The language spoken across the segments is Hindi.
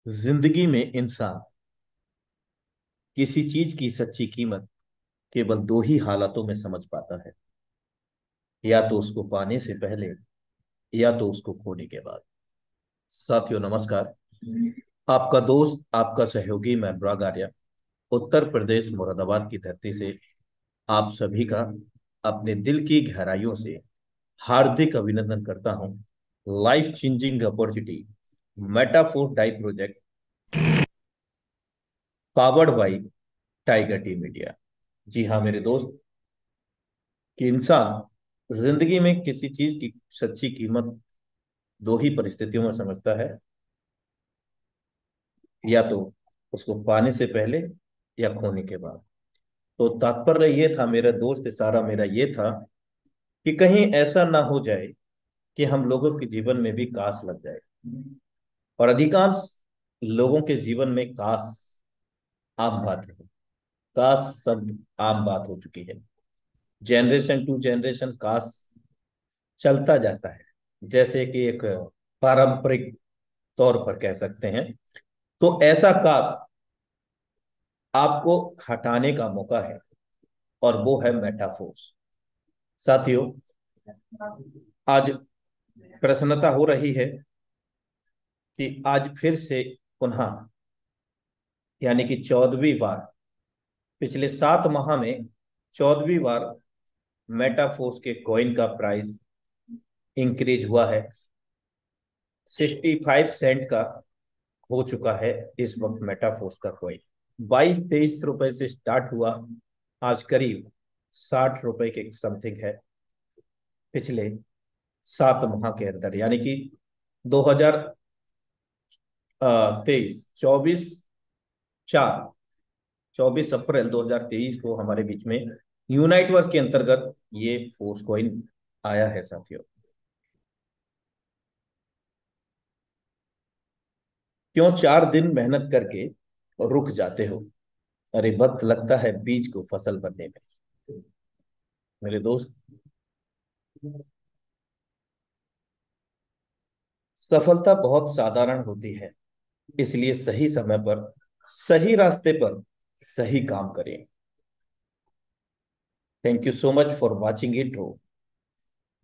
जिंदगी में इंसान किसी चीज की सच्ची कीमत केवल दो ही हालातों में समझ पाता है। या तो उसको पाने से पहले, या तो उसको खोने के बाद। साथियों नमस्कार। आपका दोस्त, आपका सहयोगी मैं अनुराग आर्या, उत्तर प्रदेश मुरादाबाद की धरती से आप सभी का अपने दिल की गहराइयों से हार्दिक अभिनंदन करता हूं। Life changing opportunity metaphor die project powered by tiger T media. जी हाँ मेरे दोस्त, कि इंसान जिंदगी में किसी चीज की सच्ची कीमत दो ही परिस्थितियों में समझता है। या तो उसको पाने से पहले, या खोने के बाद। तो तात्पर्य ये था मेरा दोस्त, इशारा मेरा ये था कि कहीं ऐसा ना हो जाए कि हम लोगों के जीवन में भी काश लग जाए। और अधिकांश लोगों के जीवन में काश आम बात है। काश शब्द आम बात हो चुकी है। जनरेशन टू जनरेशन काश चलता जाता है, जैसे कि एक पारंपरिक तौर पर कह सकते हैं। तो ऐसा काश आपको हटाने का मौका है, और वो है मेटाफोर्स। साथियों, आज प्रसन्नता हो रही है कि आज फिर से पुनः, यानी कि 14वीं बार, पिछले 7 माह में 14वीं बार मेटाफोर्स के कॉइन का प्राइस इंक्रीज हुआ है। 65 सेंट का हो चुका है इस वक्त मेटाफोर्स का कॉइन। 22-23 रुपए से स्टार्ट हुआ, आज करीब 60 रुपए के समथिंग है। पिछले 7 माह के अंदर, यानी कि 2023 24 अप्रैल 2023 को हमारे बीच में यूनाइट वर्स के अंतर्गत ये फोर्स कॉइन आया है। साथियों, क्यों 4 दिन मेहनत करके रुक जाते हो? अरे वक्त लगता है बीज को फसल बनने में। मेरे दोस्त, सफलता बहुत साधारण होती है, इसलिए सही समय पर, सही रास्ते पर सही काम करें। Thank you so much for watching intro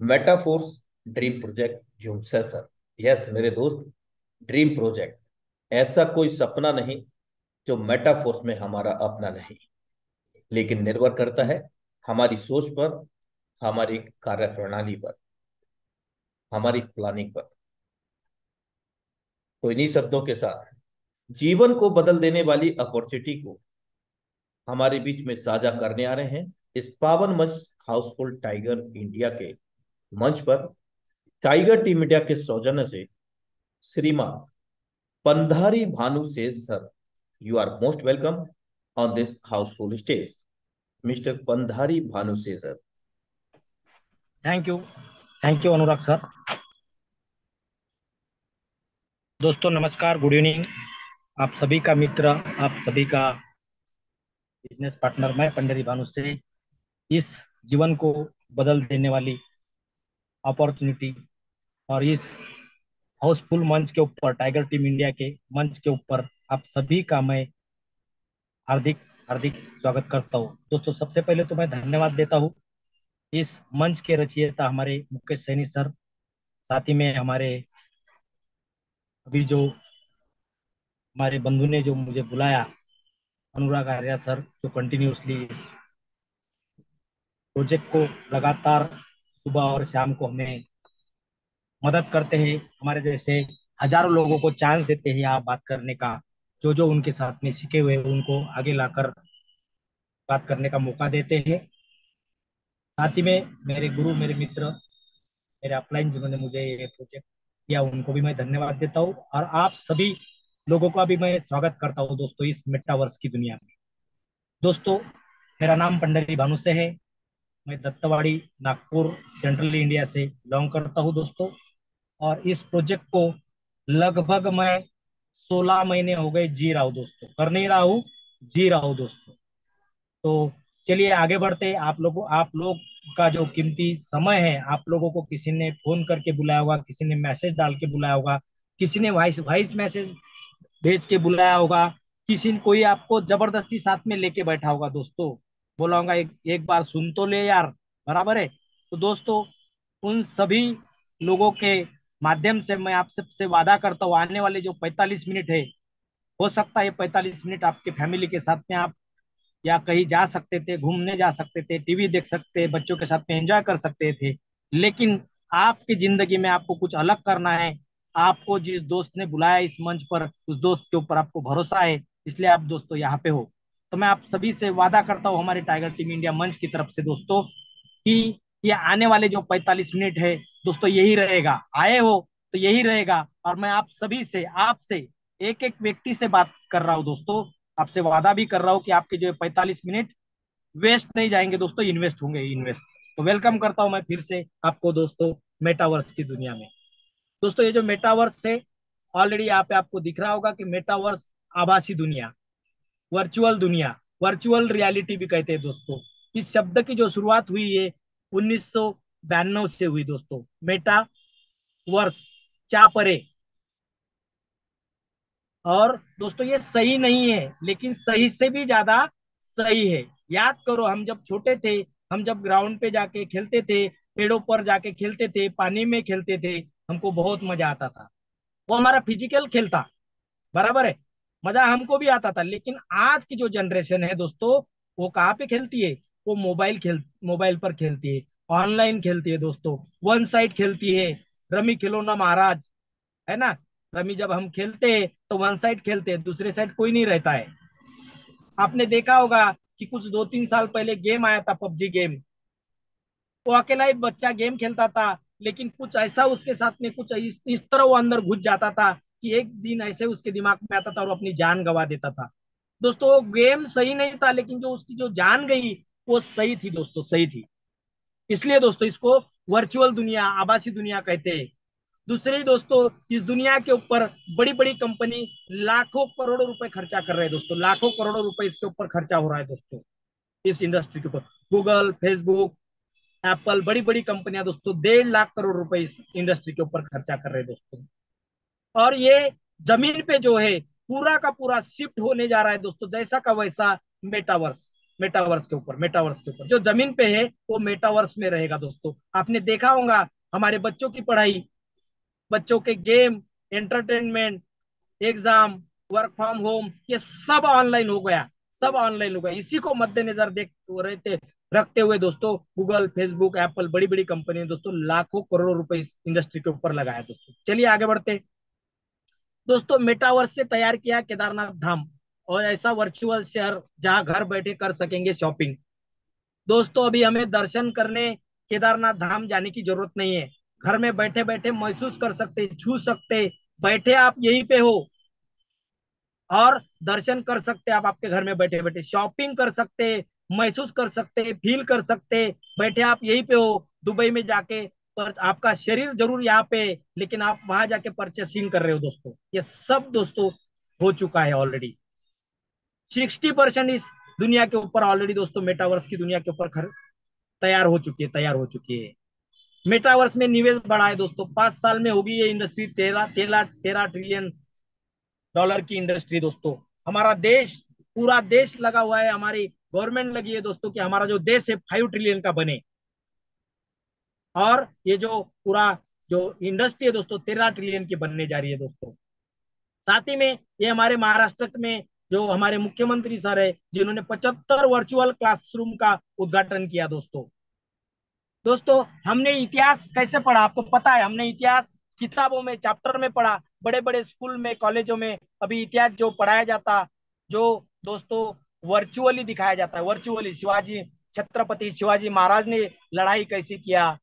metaforce dream project zoom sir. Yes मेरे दोस्त, ड्रीम प्रोजेक्ट ऐसा कोई सपना नहीं जो मेटाफोर्स में हमारा अपना नहीं, लेकिन निर्भर करता है हमारी सोच पर, हमारी कार्य प्रणाली पर, हमारी प्लानिंग पर। तो इन्हीं शब्दों के साथ जीवन को बदल देने वाली अपॉर्चुनिटी को हमारे बीच में साझा करने आ रहे हैं इस पावन मंच हाउसफुल टाइगर इंडिया के मंच पर। टाइगर टीम इंडिया के सौजन्य से श्रीमान Pandhari Bhanu Sej sir, you are most welcome on this housefull stage. Mister Pandhari Bhanu Sej sir. Thank you. Thank you Anurag sir. दोस्तों नमस्कार, गुड इवनिंग। आप सभी का मित्र, आप सभी का बिजनेस पार्टनर मैं पंडरी भानु से इस जीवन को बदल देने वाली अपॉर्चुनिटी और इस हाउसफुल मंच के ऊपर, टाइगर टीम इंडिया के मंच के ऊपर आप सभी का मैं हार्दिक हार्दिक स्वागत करता हूँ। दोस्तों सबसे पहले तो मैं धन्यवाद देता हूँ इस मंच के रचयिता हमारे मुकेश सैनी सर, साथ ही में हमारे अभी जो हमारे बंधु ने जो मुझे बुलाया, अनुराग आर्या सर, जो कंटिन्यूसली इस प्रोजेक्ट को लगातार सुबह और शाम को हमें मदद करते हैं, हमारे जैसे हजारों लोगों को चांस देते हैं यहाँ बात करने का। जो जो उनके साथ में सीखे हुए हैं, उनको आगे लाकर बात करने का मौका देते हैं। साथ ही में मेरे गुरु, मेरे मित्र, मेरे अपलाइन जिन्होंने मुझे ये प्रोजेक्ट दिया, उनको भी मैं धन्यवाद देता हूँ। और आप सभी लोगों का भी मैं स्वागत करता हूँ दोस्तों इस मेटावर्स की दुनिया में। दोस्तों मेरा नाम पंडरी भानु से है। मैं दत्तवाड़ी, नागपुर, सेंट्रल इंडिया से बिलोंग करता हूँ दोस्तों। और इस प्रोजेक्ट को लगभग मैं 16 महीने हो गए जी रहा हूँ दोस्तों, कर नहीं रहा हूँ, जी रहा हूँ दोस्तों। तो चलिए आगे बढ़ते हैं। आप लोग का जो कीमती समय है, आप लोगों को किसी ने फोन करके बुलाया होगा, किसी ने मैसेज डाल के बुलाया होगा, किसी ने वॉइस वॉइस मैसेज भेज के बुलाया होगा, किसी ने कोई आपको जबरदस्ती साथ में लेके बैठा होगा दोस्तों, बोला होगा एक बार सुन तो ले यार, बराबर है। तो दोस्तों उन सभी लोगों के माध्यम से मैं आप सबसे वादा करता हूँ, आने वाले जो 45 मिनट है, हो सकता है 45 मिनट आपके फैमिली के साथ में आप या कहीं जा सकते थे, घूमने जा सकते थे, टीवी देख सकते, बच्चों के साथ में एंजॉय कर सकते थे, लेकिन आपकी जिंदगी में आपको कुछ अलग करना है। आपको जिस दोस्त ने बुलाया इस मंच पर, उस दोस्त के ऊपर आपको भरोसा है, इसलिए आप दोस्तों यहाँ पे हो। तो मैं आप सभी से वादा करता हूँ हमारे टाइगर टीम इंडिया मंच की तरफ से दोस्तों, कि ये आने वाले जो 45 मिनट है दोस्तों, यही रहेगा, आए हो तो यही रहेगा। और मैं आप सभी से, आपसे, एक एक व्यक्ति से बात कर रहा हूँ दोस्तों, आपसे वादा भी कर रहा हूँ कि आपके जो 45 मिनट वेस्ट नहीं जाएंगे दोस्तों, इन्वेस्ट होंगे, इन्वेस्ट। तो वेलकम करता हूं मैं फिर से आपको दोस्तों मेटावर्स की दुनिया में। दोस्तों ये जो मेटावर्स है, ऑलरेडी यहाँ पे आपको दिख रहा होगा कि मेटावर्स आभासी दुनिया, वर्चुअल दुनिया, वर्चुअल रियलिटी भी कहते हैं दोस्तों। इस शब्द की जो शुरुआत हुई है 1992 से हुई दोस्तों, मेटा वर्स, चा परे। और दोस्तों ये सही नहीं है, लेकिन सही से भी ज्यादा सही है। याद करो, हम जब छोटे थे, हम जब ग्राउंड पे जाके खेलते थे, पेड़ों पर जाके खेलते थे, पानी में खेलते थे, हमको बहुत मजा आता था। वो हमारा फिजिकल खेल था, बराबर है, मजा हमको भी आता था। लेकिन आज की जो जनरेशन है दोस्तों, वो कहाँ पे खेलती है? वो मोबाइल पर खेलती है, ऑनलाइन खेलती है दोस्तों, वन साइड खेलती है। रमी खिलौना महाराज, है ना। रमी जब हम खेलते हैं तो वन साइड खेलते हैं, दूसरे साइड कोई नहीं रहता है। आपने देखा होगा कि कुछ 2-3 साल पहले गेम आया था, पबजी गेम। वो अकेला ही बच्चा गेम खेलता था, लेकिन कुछ ऐसा उसके साथ में, कुछ इस तरह वो अंदर घुस जाता था कि एक दिन ऐसे उसके दिमाग में आता था और वो अपनी जान गंवा देता था। दोस्तों गेम सही नहीं था, लेकिन जो उसकी जो जान गई वो सही थी दोस्तों, सही थी। इसलिए दोस्तों इसको वर्चुअल दुनिया, आभासी दुनिया कहते हैं। दूसरे दोस्तों, इस दुनिया के ऊपर बड़ी बड़ी कंपनी लाखों करोड़ों रुपए खर्चा कर रहे हैं दोस्तों, लाखों करोड़ों रुपए इसके ऊपर खर्चा हो रहा है दोस्तों, इस इंडस्ट्री के ऊपर। गूगल, फेसबुक, एप्पल, बड़ी बड़ी कंपनियां दोस्तों 1.5 लाख करोड़ रुपए इस इंडस्ट्री के ऊपर खर्चा कर रहे हैं दोस्तों। और ये जमीन पे जो है पूरा का पूरा शिफ्ट होने जा रहा है दोस्तों, जैसा का वैसा मेटावर्स। मेटावर्स के ऊपर जो जमीन पे है वो मेटावर्स में रहेगा दोस्तों। आपने देखा होगा हमारे बच्चों की पढ़ाई, बच्चों के game, entertainment, exam, work from home, ये सब ऑनलाइन हो गया, सब ऑनलाइन हो गया। इसी को मद्देनजर देख रहे थे, रखते हुए दोस्तों, गूगल, फेसबुक, एप्पल, बड़ी बड़ी कंपनी दोस्तों लाखों करोड़ों रुपए इस इंडस्ट्री के ऊपर लगाया दोस्तों। चलिए आगे बढ़ते हैं। दोस्तों मेटावर्स से तैयार किया केदारनाथ धाम, और ऐसा वर्चुअल शहर जहां घर बैठे कर सकेंगे शॉपिंग। दोस्तों अभी हमें दर्शन करने केदारनाथ धाम जाने की जरूरत नहीं है, घर में बैठे बैठे महसूस कर सकते, छू सकते, बैठे आप यहीं पे हो और दर्शन कर सकते। आप आपके घर में बैठे बैठे शॉपिंग कर सकते, महसूस कर सकते, फील कर सकते, बैठे आप यहीं पे हो दुबई में जाके। पर आपका शरीर जरूर यहाँ पे, लेकिन आप वहां जाके परचेसिंग कर रहे हो दोस्तों। ये सब दोस्तों हो चुका है ऑलरेडी। 60% इस दुनिया के ऊपर ऑलरेडी दोस्तों, मेटावर्स की दुनिया के ऊपर तैयार हो चुकी है, तैयार हो चुकी है। मेटावर्स में निवेश बढ़ा है दोस्तों, 5 साल में होगी ये इंडस्ट्री 13 ट्रिलियन डॉलर की इंडस्ट्री दोस्तों। हमारा देश, पूरा देश लगा हुआ है, हमारी गवर्नमेंट लगी है दोस्तों कि हमारा जो देश है 5 ट्रिलियन का बने। और ये जो पूरा जो इंडस्ट्री है दोस्तों 13 ट्रिलियन की बनने जा रही है दोस्तों। साथ ही में ये हमारे महाराष्ट्र में जो हमारे मुख्यमंत्री सर है, जिन्होंने 75 वर्चुअल क्लासरूम का उद्घाटन किया दोस्तों। दोस्तों हमने इतिहास कैसे पढ़ा, आपको पता है, हमने इतिहास किताबों में, चैप्टर में पढ़ा, बड़े बड़े स्कूल में, कॉलेजों में अभी इतिहास जो पढ़ाया जाता, जो दोस्तों वर्चुअली दिखाया जाता है, वर्चुअली छत्रपति शिवाजी महाराज ने लड़ाई कैसे किया,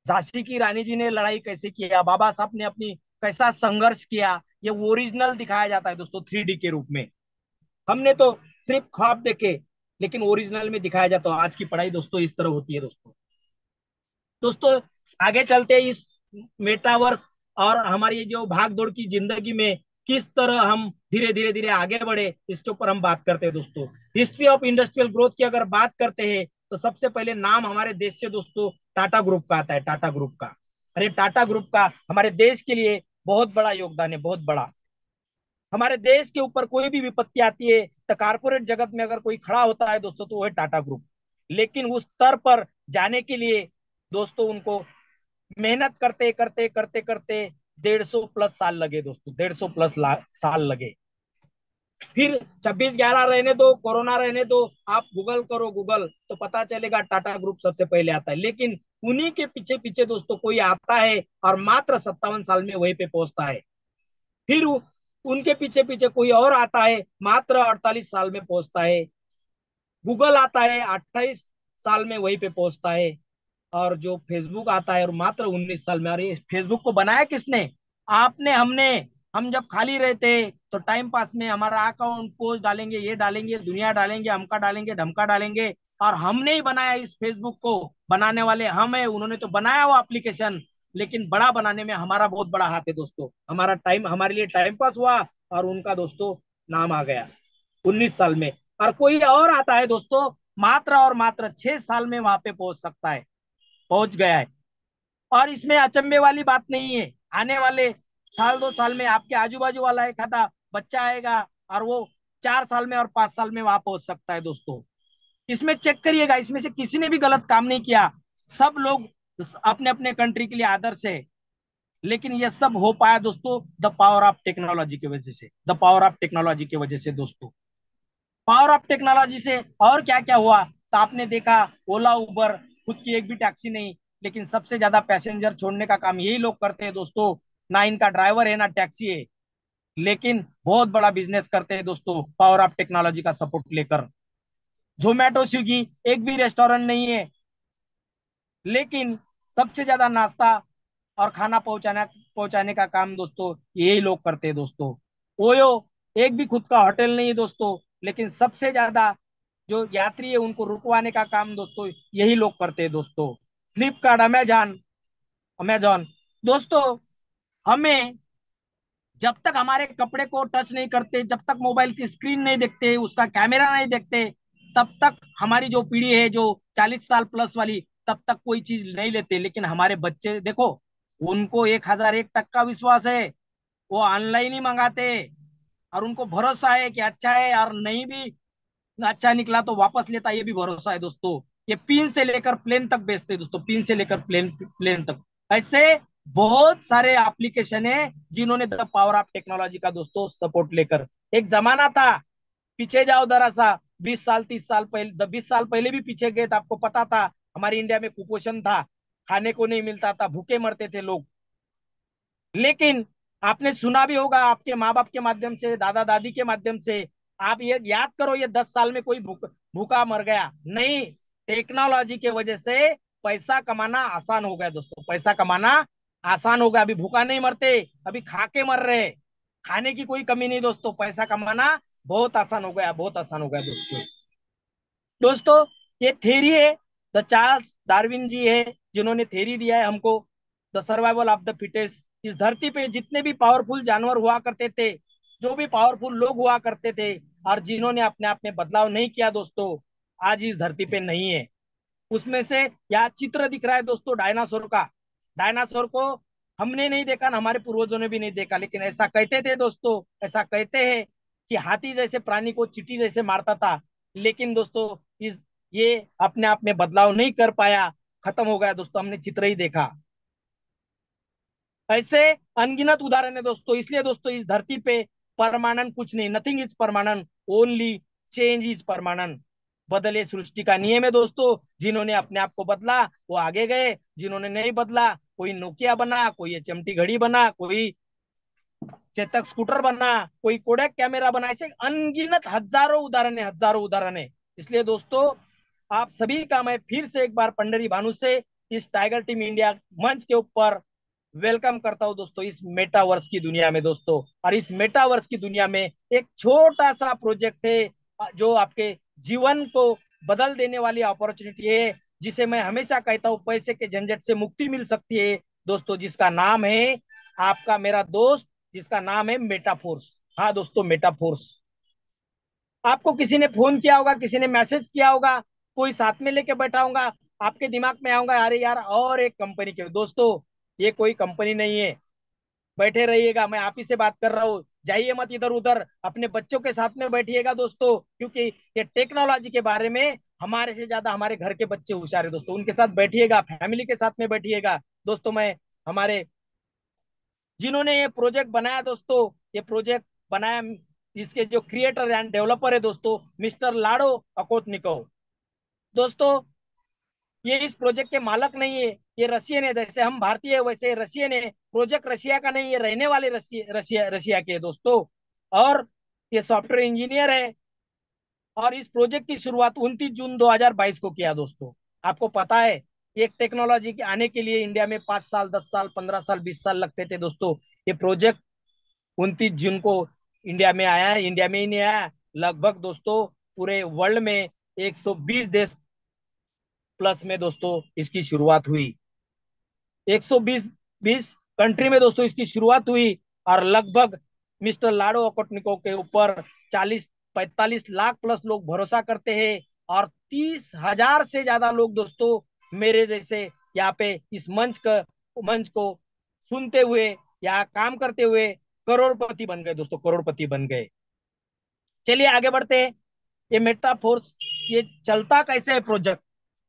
झांसी की रानी जी ने लड़ाई कैसे किया, बाबा साहब ने अपनी कैसा संघर्ष किया, ये ओरिजिनल दिखाया जाता है दोस्तों 3D के रूप में। हमने तो सिर्फ ख्वाब देखे, लेकिन ओरिजिनल में दिखाया जाता है। आज की पढ़ाई दोस्तों इस तरह होती है दोस्तों। दोस्तों आगे चलते हैं इस मेटावर्स और हमारी जो भाग दौड़ की जिंदगी में किस तरह हम धीरे धीरे धीरे आगे बढ़े, इसके ऊपर हम बात करते हैं दोस्तों। हिस्ट्री ऑफ इंडस्ट्रियल ग्रोथ की अगर बात करते हैं तो सबसे पहले नाम हमारे देश से दोस्तों टाटा ग्रुप का आता है, टाटा ग्रुप का। अरे टाटा ग्रुप का हमारे देश के लिए बहुत बड़ा योगदान है, बहुत बड़ा। हमारे देश के ऊपर कोई भी विपत्ति आती है तो कारपोरेट जगत में अगर कोई खड़ा होता है दोस्तों, तो वो है टाटा ग्रुप। लेकिन उस स्तर पर जाने के लिए दोस्तों उनको मेहनत करते करते करते करते 150 प्लस साल लगे दोस्तों, 150 प्लस साल लगे। फिर 26/11 रहने दो, कोरोना रहने दो, आप गूगल करो गूगल तो पता चलेगा टाटा ग्रुप सबसे पहले आता है। लेकिन उन्हीं के पीछे पीछे दोस्तों कोई आता है और मात्र 57 साल में वहीं पे पहुंचता है। फिर उनके पीछे पीछे कोई और आता है, मात्र 48 साल में पहुंचता है। गूगल आता है 28 साल में वहीं पे पहुंचता है। और जो फेसबुक आता है और मात्र 19 साल में। और ये फेसबुक को बनाया किसने? आपने, हमने। हम जब खाली रहते तो टाइम पास में हमारा अकाउंट पोस्ट डालेंगे, ये डालेंगे, दुनिया डालेंगे, हमका डालेंगे, ढमका डालेंगे। और हमने ही बनाया इस फेसबुक को, बनाने वाले हम है। उन्होंने तो बनाया वो एप्लीकेशन, लेकिन बड़ा बनाने में हमारा बहुत बड़ा हाथ है दोस्तों। हमारा टाइम, हमारे लिए टाइम पास हुआ और उनका दोस्तों नाम आ गया 19 साल में। और कोई और आता है दोस्तों, मात्र और मात्र 6 साल में वहां पे पहुंच सकता है, पहुंच गया है। और इसमें अचंभे वाली बात नहीं है। आने वाले साल 2 साल में आपके आजू बाजू वाला एक आधा बच्चा आएगा और वो 4 साल में और 5 साल में वहां पहुंच सकता है दोस्तों। इसमें चेक करिएगा, इसमें से किसी ने भी गलत काम नहीं किया। सब लोग अपने अपने कंट्री के लिए आदर्श है। लेकिन ये सब हो पाया दोस्तों द पावर ऑफ टेक्नोलॉजी की वजह से, द पावर ऑफ टेक्नोलॉजी की वजह से दोस्तों। पावर ऑफ टेक्नोलॉजी से और क्या क्या हुआ तो आपने देखा, ओला उबर खुद की एक भी टैक्सी नहीं, लेकिन सबसे ज्यादा पैसेंजर छोड़ने का काम यही लोग करते हैं दोस्तों। ना इनका ड्राइवर है ना टैक्सी है, लेकिन बहुत बड़ा बिजनेस करते हैं दोस्तों पावर ऑफ टेक्नोलॉजी का सपोर्ट लेकर। जोमेटो स्विगी एक भी रेस्टोरेंट नहीं है, लेकिन सबसे ज्यादा नाश्ता और खाना पहुंचाना पहुंचाने का काम दोस्तों यही लोग करते हैं दोस्तों। ओयो एक भी खुद का होटल नहीं है दोस्तों, लेकिन सबसे ज्यादा जो यात्री है उनको रुकवाने का काम दोस्तों यही लोग करते हैं दोस्तों। फ्लिपकार्ट, अमेजॉन, अमेजॉन दोस्तों, हमें जब तक हमारे कपड़े को टच नहीं करते, जब तक मोबाइल की स्क्रीन नहीं देखते, उसका कैमरा नहीं देखते, तब तक हमारी जो पीढ़ी है जो 40 साल प्लस वाली, तब तक कोई चीज नहीं लेते। लेकिन हमारे बच्चे देखो, उनको 1001 टक का विश्वास है, वो ऑनलाइन ही मंगाते। और उनको भरोसा है कि अच्छा है, और नहीं भी अच्छा निकला तो वापस लेता, ये भी भरोसा है दोस्तों। ये पिन से लेकर प्लेन तक बेचते हैं दोस्तों, पिन से लेकर प्लेन प्लेन तक। ऐसे बहुत सारे एप्लीकेशन है जिन्होंने द पावर ऑफ टेक्नोलॉजी का दोस्तों सपोर्ट लेकर। एक जमाना था, पीछे जाओ जरा सा, 20 साल 30 साल पहले, 20 साल पहले भी पीछे गए तो आपको पता था हमारे इंडिया में कुपोषण था, खाने को नहीं मिलता था, भूखे मरते थे लोग। लेकिन आपने सुना भी होगा आपके माँ बाप के माध्यम से, दादा दादी के माध्यम से, आप ये याद करो, ये 10 साल में कोई भूखा मर गया नहीं। टेक्नोलॉजी के वजह से पैसा कमाना आसान हो गया दोस्तों, पैसा कमाना आसान हो गया। अभी भूखा नहीं मरते, अभी खा के मर रहे। खाने की कोई कमी नहीं दोस्तों, पैसा कमाना बहुत आसान हो गया, बहुत आसान हो गया दोस्तों। दोस्तों ये थेरी है, द चार्ल्स डार्विन जी है जिन्होंने थेरी दिया है हमको, the survival of the fittest. इस धरती पे जितने भी पावरफुल जानवर हुआ करते थे, जो भी पावरफुल लोग हुआ करते थे, और जिन्होंने अपने आप में बदलाव नहीं किया दोस्तों, आज इस धरती पे नहीं है। उसमें से यहाँ चित्र दिख रहा है दोस्तों डायनासोर का। डायनासोर को हमने नहीं देखा ना, हमारे पूर्वजों ने भी नहीं देखा, लेकिन ऐसा कहते थे दोस्तों, ऐसा कहते हैं कि हाथी जैसे प्राणी को चींटी जैसे मारता था। लेकिन दोस्तों इस ये अपने आप में बदलाव नहीं कर पाया, खत्म हो गया दोस्तों, हमने चित्र ही देखा। ऐसे अनगिनत उदाहरण है दोस्तों। इसलिए दोस्तों इस धरती पे परमानेंट कुछ नहीं, nothing is permanent, only change is permanent. बदले सृष्टि का नियम है दोस्तों। जिन्होंने अपने आप को बदला वो आगे गए, जिन्होंने नहीं बदला, कोई नोकिया बना, कोई एचएमटी घड़ी बना, कोई चेतक स्कूटर बना, कोई कोडैक कैमरा बना। ऐसे अनगिनत हजारों उदाहरण है, हजारों उदाहरण है। इसलिए दोस्तों आप सभी का मैं फिर से एक बार पंडरी भानु से इस टाइगर टीम इंडिया मंच के ऊपर वेलकम करता हूं दोस्तों, इस मेटावर्स की दुनिया में दोस्तों। और इस मेटावर्स की दुनिया में एक छोटा सा प्रोजेक्ट है जो आपके जीवन को बदल देने वाली अपॉर्चुनिटी है, जिसे मैं हमेशा कहता हूं पैसे के झंझट से मुक्ति मिल सकती है दोस्तों, जिसका नाम है आपका मेरा दोस्त, जिसका नाम है मेटाफोर्स। हाँ दोस्तों, मेटाफोर्स। आपको किसी ने फोन किया होगा, किसी ने मैसेज किया होगा, कोई साथ में लेके बैठा होगा, आपके दिमाग में आऊंगा अरे यार और एक कंपनी के। दोस्तों ये कोई कंपनी नहीं है, बैठे रहिएगा, मैं आप ही से बात कर रहा हूँ जाइए मत इधर उधर, अपने बच्चों के साथ में बैठिएगा दोस्तों, क्योंकि ये टेक्नोलॉजी के बारे में हमारे से ज्यादा हमारे घर के बच्चे होशियार है दोस्तों। उनके साथ बैठिएगा, फैमिली के साथ में बैठिएगा दोस्तों। मैं हमारे जिन्होंने ये प्रोजेक्ट बनाया दोस्तों, ये प्रोजेक्ट बनाया, इसके जो क्रिएटर एंड डेवलपर है दोस्तों, मिस्टर लाडो अकोटनिकोव दोस्तों। ये इस प्रोजेक्ट के मालक नहीं है, ये रशियन है। जैसे हम भारतीय है वैसे रशियन है। प्रोजेक्ट रशिया का नहीं है, रहने वाले रशिया रशिया के दोस्तों। और ये सॉफ्टवेयर इंजीनियर है। और इस प्रोजेक्ट की शुरुआत 29 जून 2022 को किया दोस्तों। आपको पता है, एक टेक्नोलॉजी के आने के लिए इंडिया में 5 साल, 10 साल, 15 साल, 20 साल लगते थे दोस्तों। ये प्रोजेक्ट 29 जून को इंडिया में आया है। इंडिया में ही नहीं आया, लगभग दोस्तों पूरे वर्ल्ड में 120 देश प्लस में दोस्तों इसकी शुरुआत हुई। 120 कंट्री में दोस्तों इसकी शुरुआत हुई। और लगभग मिस्टर लाडो ओकोटनिको के ऊपर 40-45 लाख प्लस लोग भरोसा करते हैं। और 30,000 से ज्यादा लोग दोस्तों मेरे जैसे यहाँ पे इस मंच को सुनते हुए या काम करते हुए करोड़पति बन गए दोस्तों, करोड़पति बन गए। चलिए आगे बढ़ते हैं। ये मेटाफोर्स, ये चलता कैसे है प्रोजेक्ट?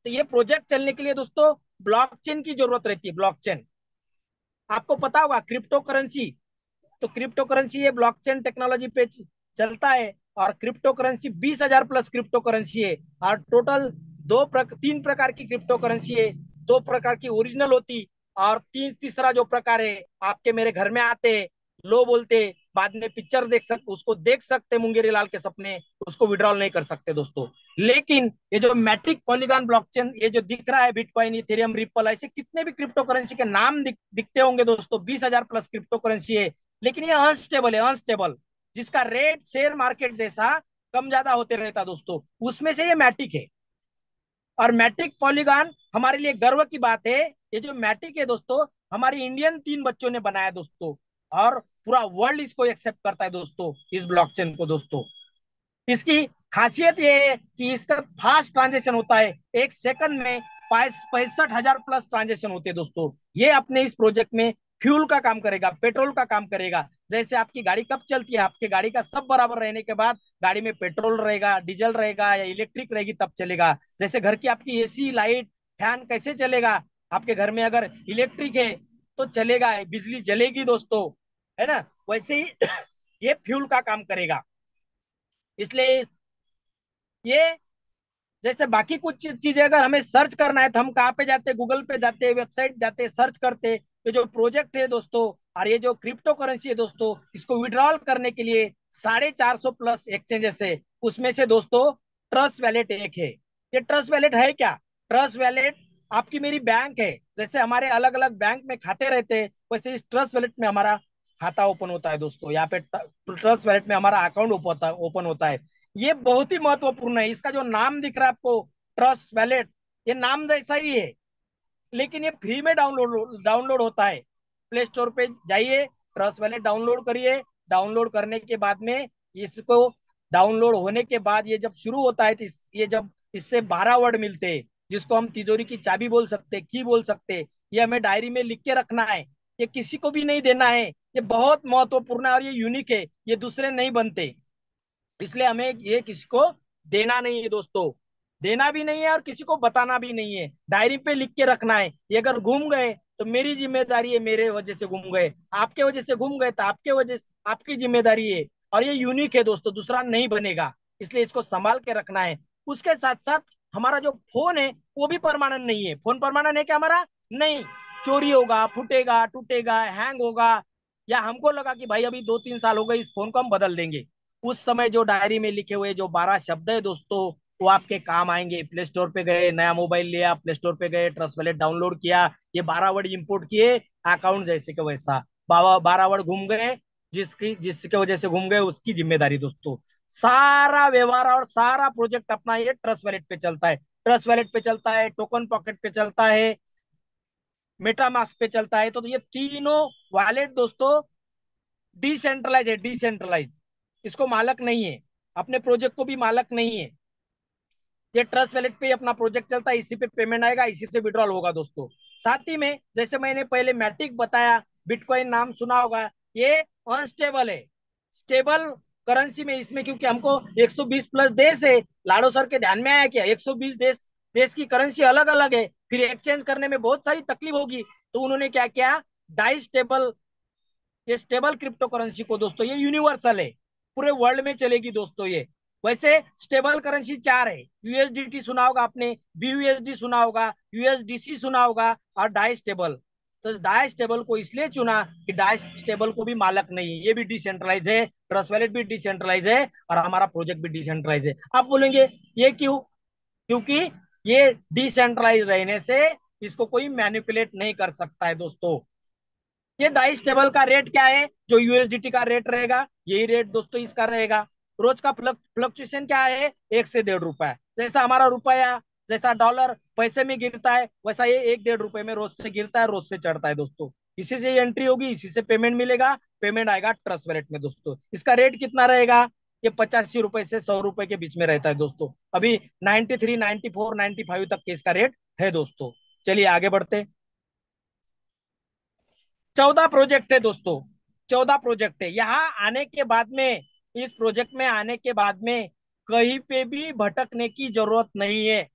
तो ये प्रोजेक्ट चलने के लिए दोस्तों ब्लॉकचेन की जरूरत रहती है। ब्लॉकचेन आपको पता होगा, क्रिप्टो करेंसी। तो क्रिप्टो करेंसी ये ब्लॉकचेन टेक्नोलॉजी पे चलता है। और crypto currency 20,000 plus crypto currency है। और टोटल 3 प्रकार की क्रिप्टो करेंसी है। 2 प्रकार की ओरिजिनल होती, और तीसरा जो प्रकार है आपके मेरे घर में आते, लो बोलते, बाद में पिक्चर उसको देख सकते मुंगेरी लाल के सपने, उसको विड्रॉल नहीं कर सकते दोस्तों। लेकिन ये जो मैट्रिक पॉलीगॉन ब्लॉकचेन, ये जो दिख रहा है, बिटकॉइन, इथेरियम, रिपल, ऐसे कितने भी क्रिप्टो करेंसी के नाम दिखते होंगे दोस्तों, 20,000 प्लस क्रिप्टो करेंसी है। लेकिन ये अनस्टेबल है, अनस्टेबल, जिसका रेट शेयर मार्केट जैसा कम ज्यादा होते रहता दोस्तों। उसमें से ये मैटिक है। और मैटिक पॉलीगॉन हमारे लिए गर्व की बात है। ये जो मैटिक है दोस्तों, हमारी इंडियन 3 बच्चों ने बनाया दोस्तों। और पूरा वर्ल्ड इसको एक्सेप्ट करता है दोस्तों, इस ब्लॉकचेन को दोस्तों। इसकी खासियत ये है कि इसका फास्ट ट्रांजेक्शन होता है। 1 सेकंड में 65,000 प्लस ट्रांजेक्शन होते हैं दोस्तों। ये अपने इस प्रोजेक्ट में फ्यूल का काम करेगा, पेट्रोल का काम करेगा। जैसे आपकी गाड़ी कब चलती है, आपके गाड़ी का सब बराबर रहने के बाद गाड़ी में पेट्रोल रहेगा, डीजल रहेगा या इलेक्ट्रिक रहेगी तब चलेगा। जैसे घर की आपकी एसी, लाइट, फैन कैसे चलेगा, आपके घर में अगर इलेक्ट्रिक है तो चलेगा, बिजली जलेगी दोस्तों, है ना? वैसे ही ये फ्यूल का काम करेगा। इसलिए ये, जैसे बाकी कुछ चीजें अगर हमें सर्च करना है तो हम कहाँ पे जाते हैं? गूगल पे जाते हैं, वेबसाइट जाते हैं, सर्च करते हैं। तो जो प्रोजेक्ट है दोस्तों, और ये जो क्रिप्टो करेंसी है दोस्तों, इसको विड्रॉल करने के लिए 450 प्लस एक्सचेंजेस है। उसमें से दोस्तों ट्रस्ट वैलेट एक है। ये ट्रस्ट वैलेट है क्या? ट्रस्ट वैलेट आपकी मेरी बैंक है। जैसे हमारे अलग अलग बैंक में खाते रहते हैं, वैसे इस ट्रस्ट वैलेट में हमारा खाता ओपन होता है दोस्तों। यहाँ पे ट्रस्ट वैलेट में हमारा अकाउंट ओपन होता है। ये बहुत ही महत्वपूर्ण है। इसका जो नाम दिख रहा है आपको, ट्रस्ट वैलेट, ये नाम जैसा ही है, लेकिन ये फ्री में डाउनलोड डाउनलोड होता है। प्ले स्टोर पे जाइए, ट्रस्ट वैलेट डाउनलोड करिए। डाउनलोड करने के बाद में इसको, डाउनलोड होने के बाद ये जब शुरू होता है तो ये जब इससे 12 वर्ड मिलते हैं, जिसको हम तिजोरी की चाबी बोल सकते, की बोल सकते, ये हमें डायरी में लिख के रखना है। ये किसी को भी नहीं देना है। ये बहुत महत्वपूर्ण है और ये यूनिक है, ये दूसरे नहीं बनते। इसलिए हमें ये किसी को देना नहीं है दोस्तों, देना भी नहीं है और किसी को बताना भी नहीं है। डायरी पे लिख के रखना है। ये अगर घूम गए तो मेरी जिम्मेदारी है, मेरे वजह से घूम गए। आपके वजह से घूम गए तो आपके वजह से आपकी जिम्मेदारी है। और ये यूनिक है दोस्तों, दूसरा नहीं बनेगा। इसलिए इसको संभाल के रखना है। उसके साथ साथ हमारा जो फोन है वो भी परमानेंट नहीं है। फोन परमानेंट है क्या हमारा? नहीं। चोरी होगा, फूटेगा, टूटेगा, हैंग होगा, या हमको लगा कि भाई अभी 2-3 साल हो गए इस फोन को, हम बदल देंगे। उस समय जो डायरी में लिखे हुए जो 12 शब्द है दोस्तों, वो आपके काम आएंगे। प्ले स्टोर पे गए, नया मोबाइल लिया, प्ले स्टोर पे गए, ट्रस्ट वैलेट डाउनलोड किया, ये 12 वर्ड इंपोर्ट किए, अकाउंट जैसे के वैसा 12 वर्ड घूम गए, जिसके वजह से घूम गए उसकी जिम्मेदारी दोस्तों। सारा व्यवहार और सारा प्रोजेक्ट अपना ये ट्रस्ट वैलेट पे चलता है। ट्रस्ट वैलेट पे चलता है, टोकन पॉकेट पे चलता है, मेटामास्क पे चलता है। तो ये तीनों वॉलेट दोस्तों डिसेंट्रलाइज है, डिसेंट्रलाइज। इसको मालक नहीं है, अपने प्रोजेक्ट को भी मालक नहीं है। ये ट्रस्ट वैलेट पे अपना प्रोजेक्ट चलता है, इसी पे पेमेंट आएगा, इसी से विड्रॉल होगा दोस्तों। साथ ही में जैसे मैंने पहले मैट्रिक बताया, बिटकॉइन नाम सुना होगा, ये अनस्टेबल है। स्टेबल करेंसी में इसमें, क्योंकि हमको 120 प्लस देश है, लाडो सर के ध्यान में आया क्या 120 देश, देश की करेंसी अलग अलग है, फिर एक्सचेंज करने में बहुत सारी तकलीफ होगी, तो उन्होंने क्या किया, डाई स्टेबल, ये स्टेबल क्रिप्टो करेंसी को दोस्तों, ये यूनिवर्सल है, पूरे वर्ल्ड में चलेगी दोस्तों ये। वैसे स्टेबल करेंसी चार है, यूएसडीटी सुना होगा आपने, बीयूएसडी सुना होगा, यूएसडीसी सुना होगा, और डाई स्टेबल। तो डाई स्टेबल को इसलिए चुना कि डाई स्टेबल को भी मालक नहीं है, ये भी डिसेंट्रलाइज है, ट्रस्ट वैलेट भी डिसेंट्रलाइज है, और हमारा प्रोजेक्ट भी डिसेंट्रलाइज है। आप बोलेंगे ये क्यों? क्योंकि ये डिसेंट्रलाइज रहने से इसको कोई मैनिपुलेट नहीं कर सकता है दोस्तों। ये डाई स्टेबल का रेट क्या है, जो यूएसडीटी का रेट रहेगा यही रेट दोस्तों इसका रहेगा। रोज का फ्लक्चुएशन क्या है, 1 से 1.5 रुपए, जैसा हमारा रुपया, जैसा डॉलर पैसे में गिरता है, वैसा ये 1-1.5 रुपए में रोज से गिरता है, रोज से चढ़ता है दोस्तों। इसी से एंट्री होगी, इसी से पेमेंट मिलेगा, पेमेंट आएगा ट्रस्ट वैलेट में दोस्तों। इसका रेट कितना रहेगा, ये 85 रुपए से 100 रुपए के बीच में रहता है दोस्तों। अभी 93, 94, 95 तक के इसका रेट है दोस्तों। चलिए आगे बढ़ते। 14 प्रोजेक्ट है दोस्तों, 14 प्रोजेक्ट है। यहाँ आने के बाद में, इस प्रोजेक्ट में आने के बाद में कहीं पे भी भटकने की जरूरत नहीं है।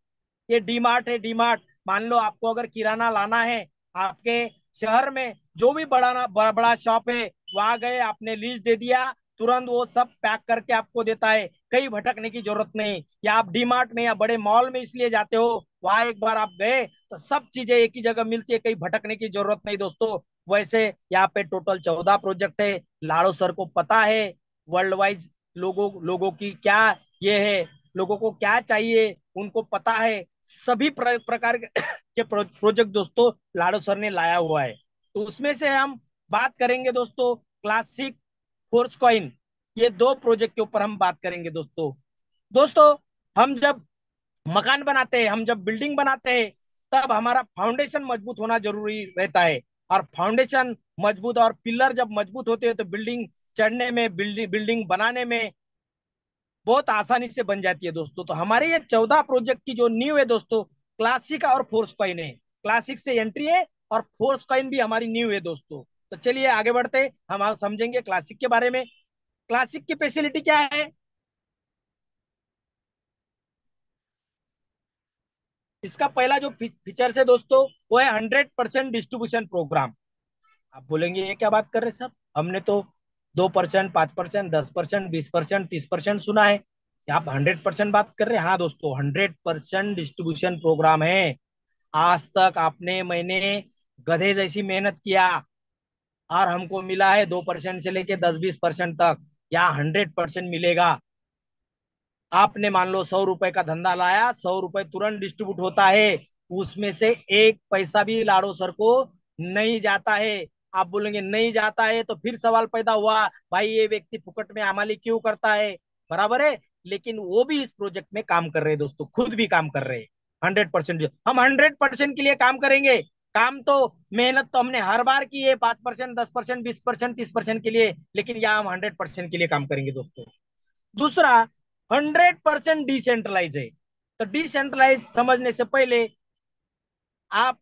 ये डीमार्ट है, डीमार्ट। मान लो आपको अगर किराना लाना है, आपके शहर में जो भी बड़ा बड़ा शॉप है, वहां गए, आपने लिस्ट दे दिया, तुरंत वो सब पैक करके आपको देता है, कहीं भटकने की जरूरत नहीं। या आप डीमार्ट में या बड़े मॉल में इसलिए जाते हो, वहां एक बार आप गए तो सब चीजें एक ही जगह मिलती है, कहीं भटकने की जरूरत नहीं दोस्तों। वैसे यहाँ पे टोटल 14 प्रोजेक्ट है। लाड़ो सर को पता है वर्ल्ड वाइज लोगों लोगों की क्या ये है, लोगों को क्या चाहिए उनको पता है। सभी प्रकार के प्रोजेक्ट दोस्तों लाडो सर ने लाया हुआ है। तो उसमें से हम बात करेंगे दोस्तों, क्लासिक, फोर्स कॉइन, ये 2 प्रोजेक्ट के ऊपर हम बात करेंगे दोस्तों। दोस्तों हम जब मकान बनाते हैं, हम जब बिल्डिंग बनाते हैं, तब हमारा फाउंडेशन मजबूत होना जरूरी रहता है। और फाउंडेशन मजबूत और पिलर जब मजबूत होते हैं तो बिल्डिंग चढ़ने में, बिल्डिंग बिल्डिंग बनाने में बहुत आसानी से बन जाती है दोस्तों। तो हमारे ये 14 प्रोजेक्ट की जो नींव है दोस्तों, क्लासिक और फोर्स कॉइन है। क्लासिक से एंट्री है और फोर्स कॉइन भी हमारी नींव है दोस्तों। तो चलिए आगे बढ़ते, हम समझेंगे क्लासिक के बारे में। क्लासिक की फैसिलिटी क्या है? इसका पहला जो फीचर है दोस्तों, वो है 100% डिस्ट्रीब्यूशन प्रोग्राम। आप बोलेंगे ये क्या बात कर रहे हैं सर, हमने तो 2%, 5%, 10%, 20%, 30% सुना है, आप 100% बात कर रहे हैं? हाँ दोस्तों, 100% डिस्ट्रीब्यूशन प्रोग्राम है। आज तक आपने, मैंने गधे जैसी मेहनत किया और हमको मिला है 2% से लेके 10-20% तक, या 100% मिलेगा। आपने मान लो 100 रुपए का धंधा लाया, 100 रुपए तुरंत डिस्ट्रीब्यूट होता है, उसमें से एक पैसा भी लाड़ो सर को नहीं जाता है। आप बोलेंगे नहीं जाता है, तो फिर सवाल पैदा हुआ, भाई ये व्यक्ति फुकट में हमाली क्यों करता है? बराबर है, लेकिन वो भी इस प्रोजेक्ट में काम कर रहे हैं दोस्तों, खुद भी काम कर रहे हैं। 100%, हम 100% के लिए काम करेंगे। काम तो, मेहनत तो हमने हर बार की है, 5%, 10%, 20%, 30% के लिए, लेकिन यहाँ हम 100% के लिए काम करेंगे दोस्तों। दूसरा, 100% डिसेंट्रलाइज है। तो डिसेंट्रलाइज समझने से पहले आप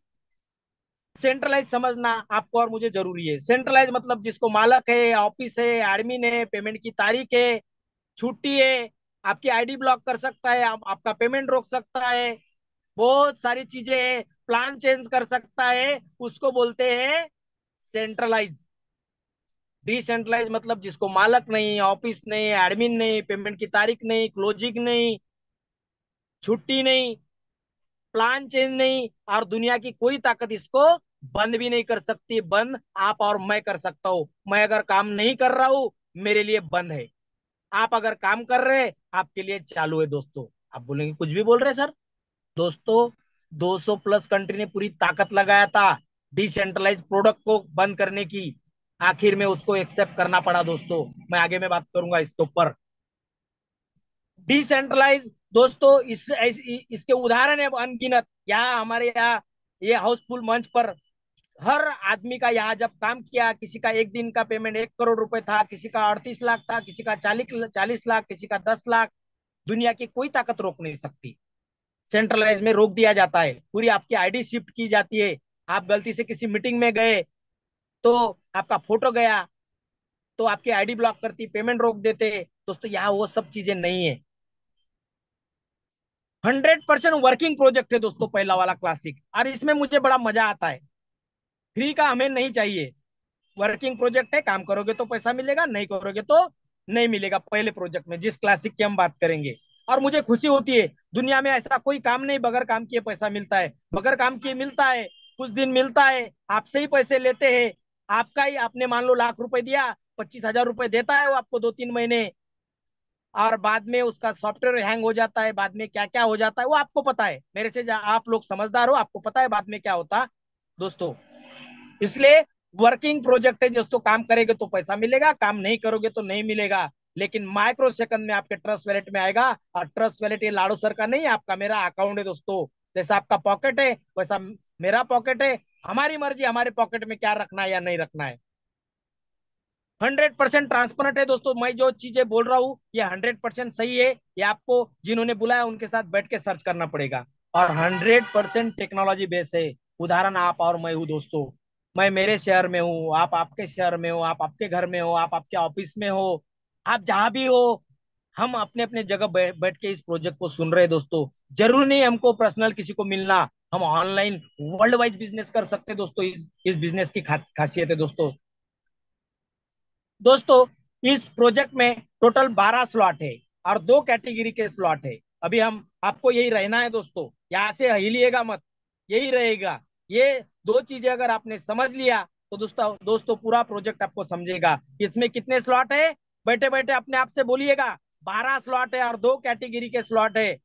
सेंट्रलाइज समझना आपको और मुझे जरूरी है। सेंट्रलाइज मतलब जिसको मालक है, ऑफिस है, एडमिन है, पेमेंट की तारीख है, छुट्टी है, आपकी आईडी ब्लॉक कर सकता है, आपका पेमेंट रोक सकता है, बहुत सारी चीजें हैं, प्लान चेंज कर सकता है, उसको बोलते हैं सेंट्रलाइज। डिसेंट्रलाइज मतलब जिसको मालक नहीं, ऑफिस नहीं, एडमिन नहीं, पेमेंट की तारीख नहीं, क्लोजिंग नहीं, छुट्टी नहीं, प्लान चेंज नहीं, और दुनिया की कोई ताकत इसको बंद भी नहीं कर सकती। बंद आप और मैं कर सकता हूँ। मैं अगर काम नहीं कर रहा हूँ, मेरे लिए बंद है। आप अगर काम कर रहे हैं, आपके लिए चालू है दोस्तों। आप बोलेंगे कुछ भी बोल रहे हैं सर। दोस्तों 200 प्लस कंट्री ने पूरी ताकत लगाया था डिसेंट्रलाइज प्रोडक्ट को बंद करने की, आखिर में उसको एक्सेप्ट करना पड़ा दोस्तों। मैं आगे में बात करूंगा इसके ऊपर। डिसेंट्रलाइज दोस्तों, इसके उदाहरण है अनगिनत। यहाँ हमारे यहाँ ये हाउसफुल मंच पर हर आदमी का यहाँ जब काम किया, किसी का एक दिन का पेमेंट 1 करोड़ रुपए था, किसी का 38 लाख था, किसी का 40 लाख, किसी का 10 लाख। दुनिया की कोई ताकत रोक नहीं सकती। सेंट्रलाइज में रोक दिया जाता है, पूरी आपकी आईडी शिफ्ट की जाती है। आप गलती से किसी मीटिंग में गए, तो आपका फोटो गया, तो आपकी आईडी ब्लॉक करती, पेमेंट रोक देते दोस्तों। यहाँ वो सब चीजें नहीं है। 100% वर्किंग प्रोजेक्ट है दोस्तों पहला वाला क्लासिक, और इसमें मुझे बड़ा मजा आता है। फ्री का हमें नहीं चाहिए। वर्किंग प्रोजेक्ट है, काम करोगे तो पैसा मिलेगा, नहीं करोगे तो नहीं मिलेगा। पहले प्रोजेक्ट में जिस क्लासिक की हम बात करेंगे, और मुझे खुशी होती है, दुनिया में ऐसा कोई काम नहीं बगैर काम किए पैसा मिलता है। बगैर काम किए मिलता है, कुछ दिन मिलता है, आपसे ही पैसे लेते हैं। आपका ही, आपने मान लो ₹1,00,000 दिया, ₹25,000 देता है वो आपको 2-3 महीने, और बाद में उसका सॉफ्टवेयर हैंग हो जाता है, बाद में क्या क्या हो जाता है वो आपको पता है। मेरे से आप लोग समझदार हो, आपको पता है बाद में क्या होता दोस्तों। इसलिए वर्किंग प्रोजेक्ट है दोस्तों, काम करेंगे तो पैसा मिलेगा, काम नहीं करोगे तो नहीं मिलेगा। लेकिन माइक्रो सेकंड में आपके ट्रस्ट वैलेट में आएगा। और ट्रस्ट वैलेट ये लाड़ू सर का नहीं है, आपका मेरा अकाउंट है दोस्तों। जैसा आपका पॉकेट है वैसा मेरा पॉकेट है। हमारी मर्जी हमारे पॉकेट में क्या रखना है या नहीं रखना है। 100% ट्रांसपेरेंट है दोस्तों। मैं जो चीजें बोल रहा हूँ ये 100% सही है। ये आपको जिन्होंने बुलाया उनके साथ बैठ के सर्च करना पड़ेगा। और 100% टेक्नोलॉजी बेस है। उदाहरण आप और मैं हूँ दोस्तों। मैं मेरे शहर में हूँ, आप आपके शहर में हो, आप आपके घर में हो, आप आपके ऑफिस में हो, आप जहां भी हो। हम अपने अपने जगह बैठ के इस प्रोजेक्ट को सुन रहे हैं दोस्तों। जरूरी नहीं हमको पर्सनल किसी को मिलना। हम ऑनलाइन वर्ल्ड वाइज बिजनेस कर सकते हैं दोस्तों। इस बिजनेस की खासियत है दोस्तों। दोस्तों इस प्रोजेक्ट में टोटल 12 स्लॉट है, और 2 कैटेगरी के स्लॉट है। अभी हम आपको यही रहना है दोस्तों, यहाँ से हिलिएगा मत, यही रहेगा। ये दो चीजें अगर आपने समझ लिया तो दोस्तों दोस्तों पूरा प्रोजेक्ट आपको समझेगा। इसमें कितने स्लॉट है, बैठे बैठे अपने आप से बोलिएगा। 12 स्लॉट है और 2 कैटेगरी के स्लॉट है।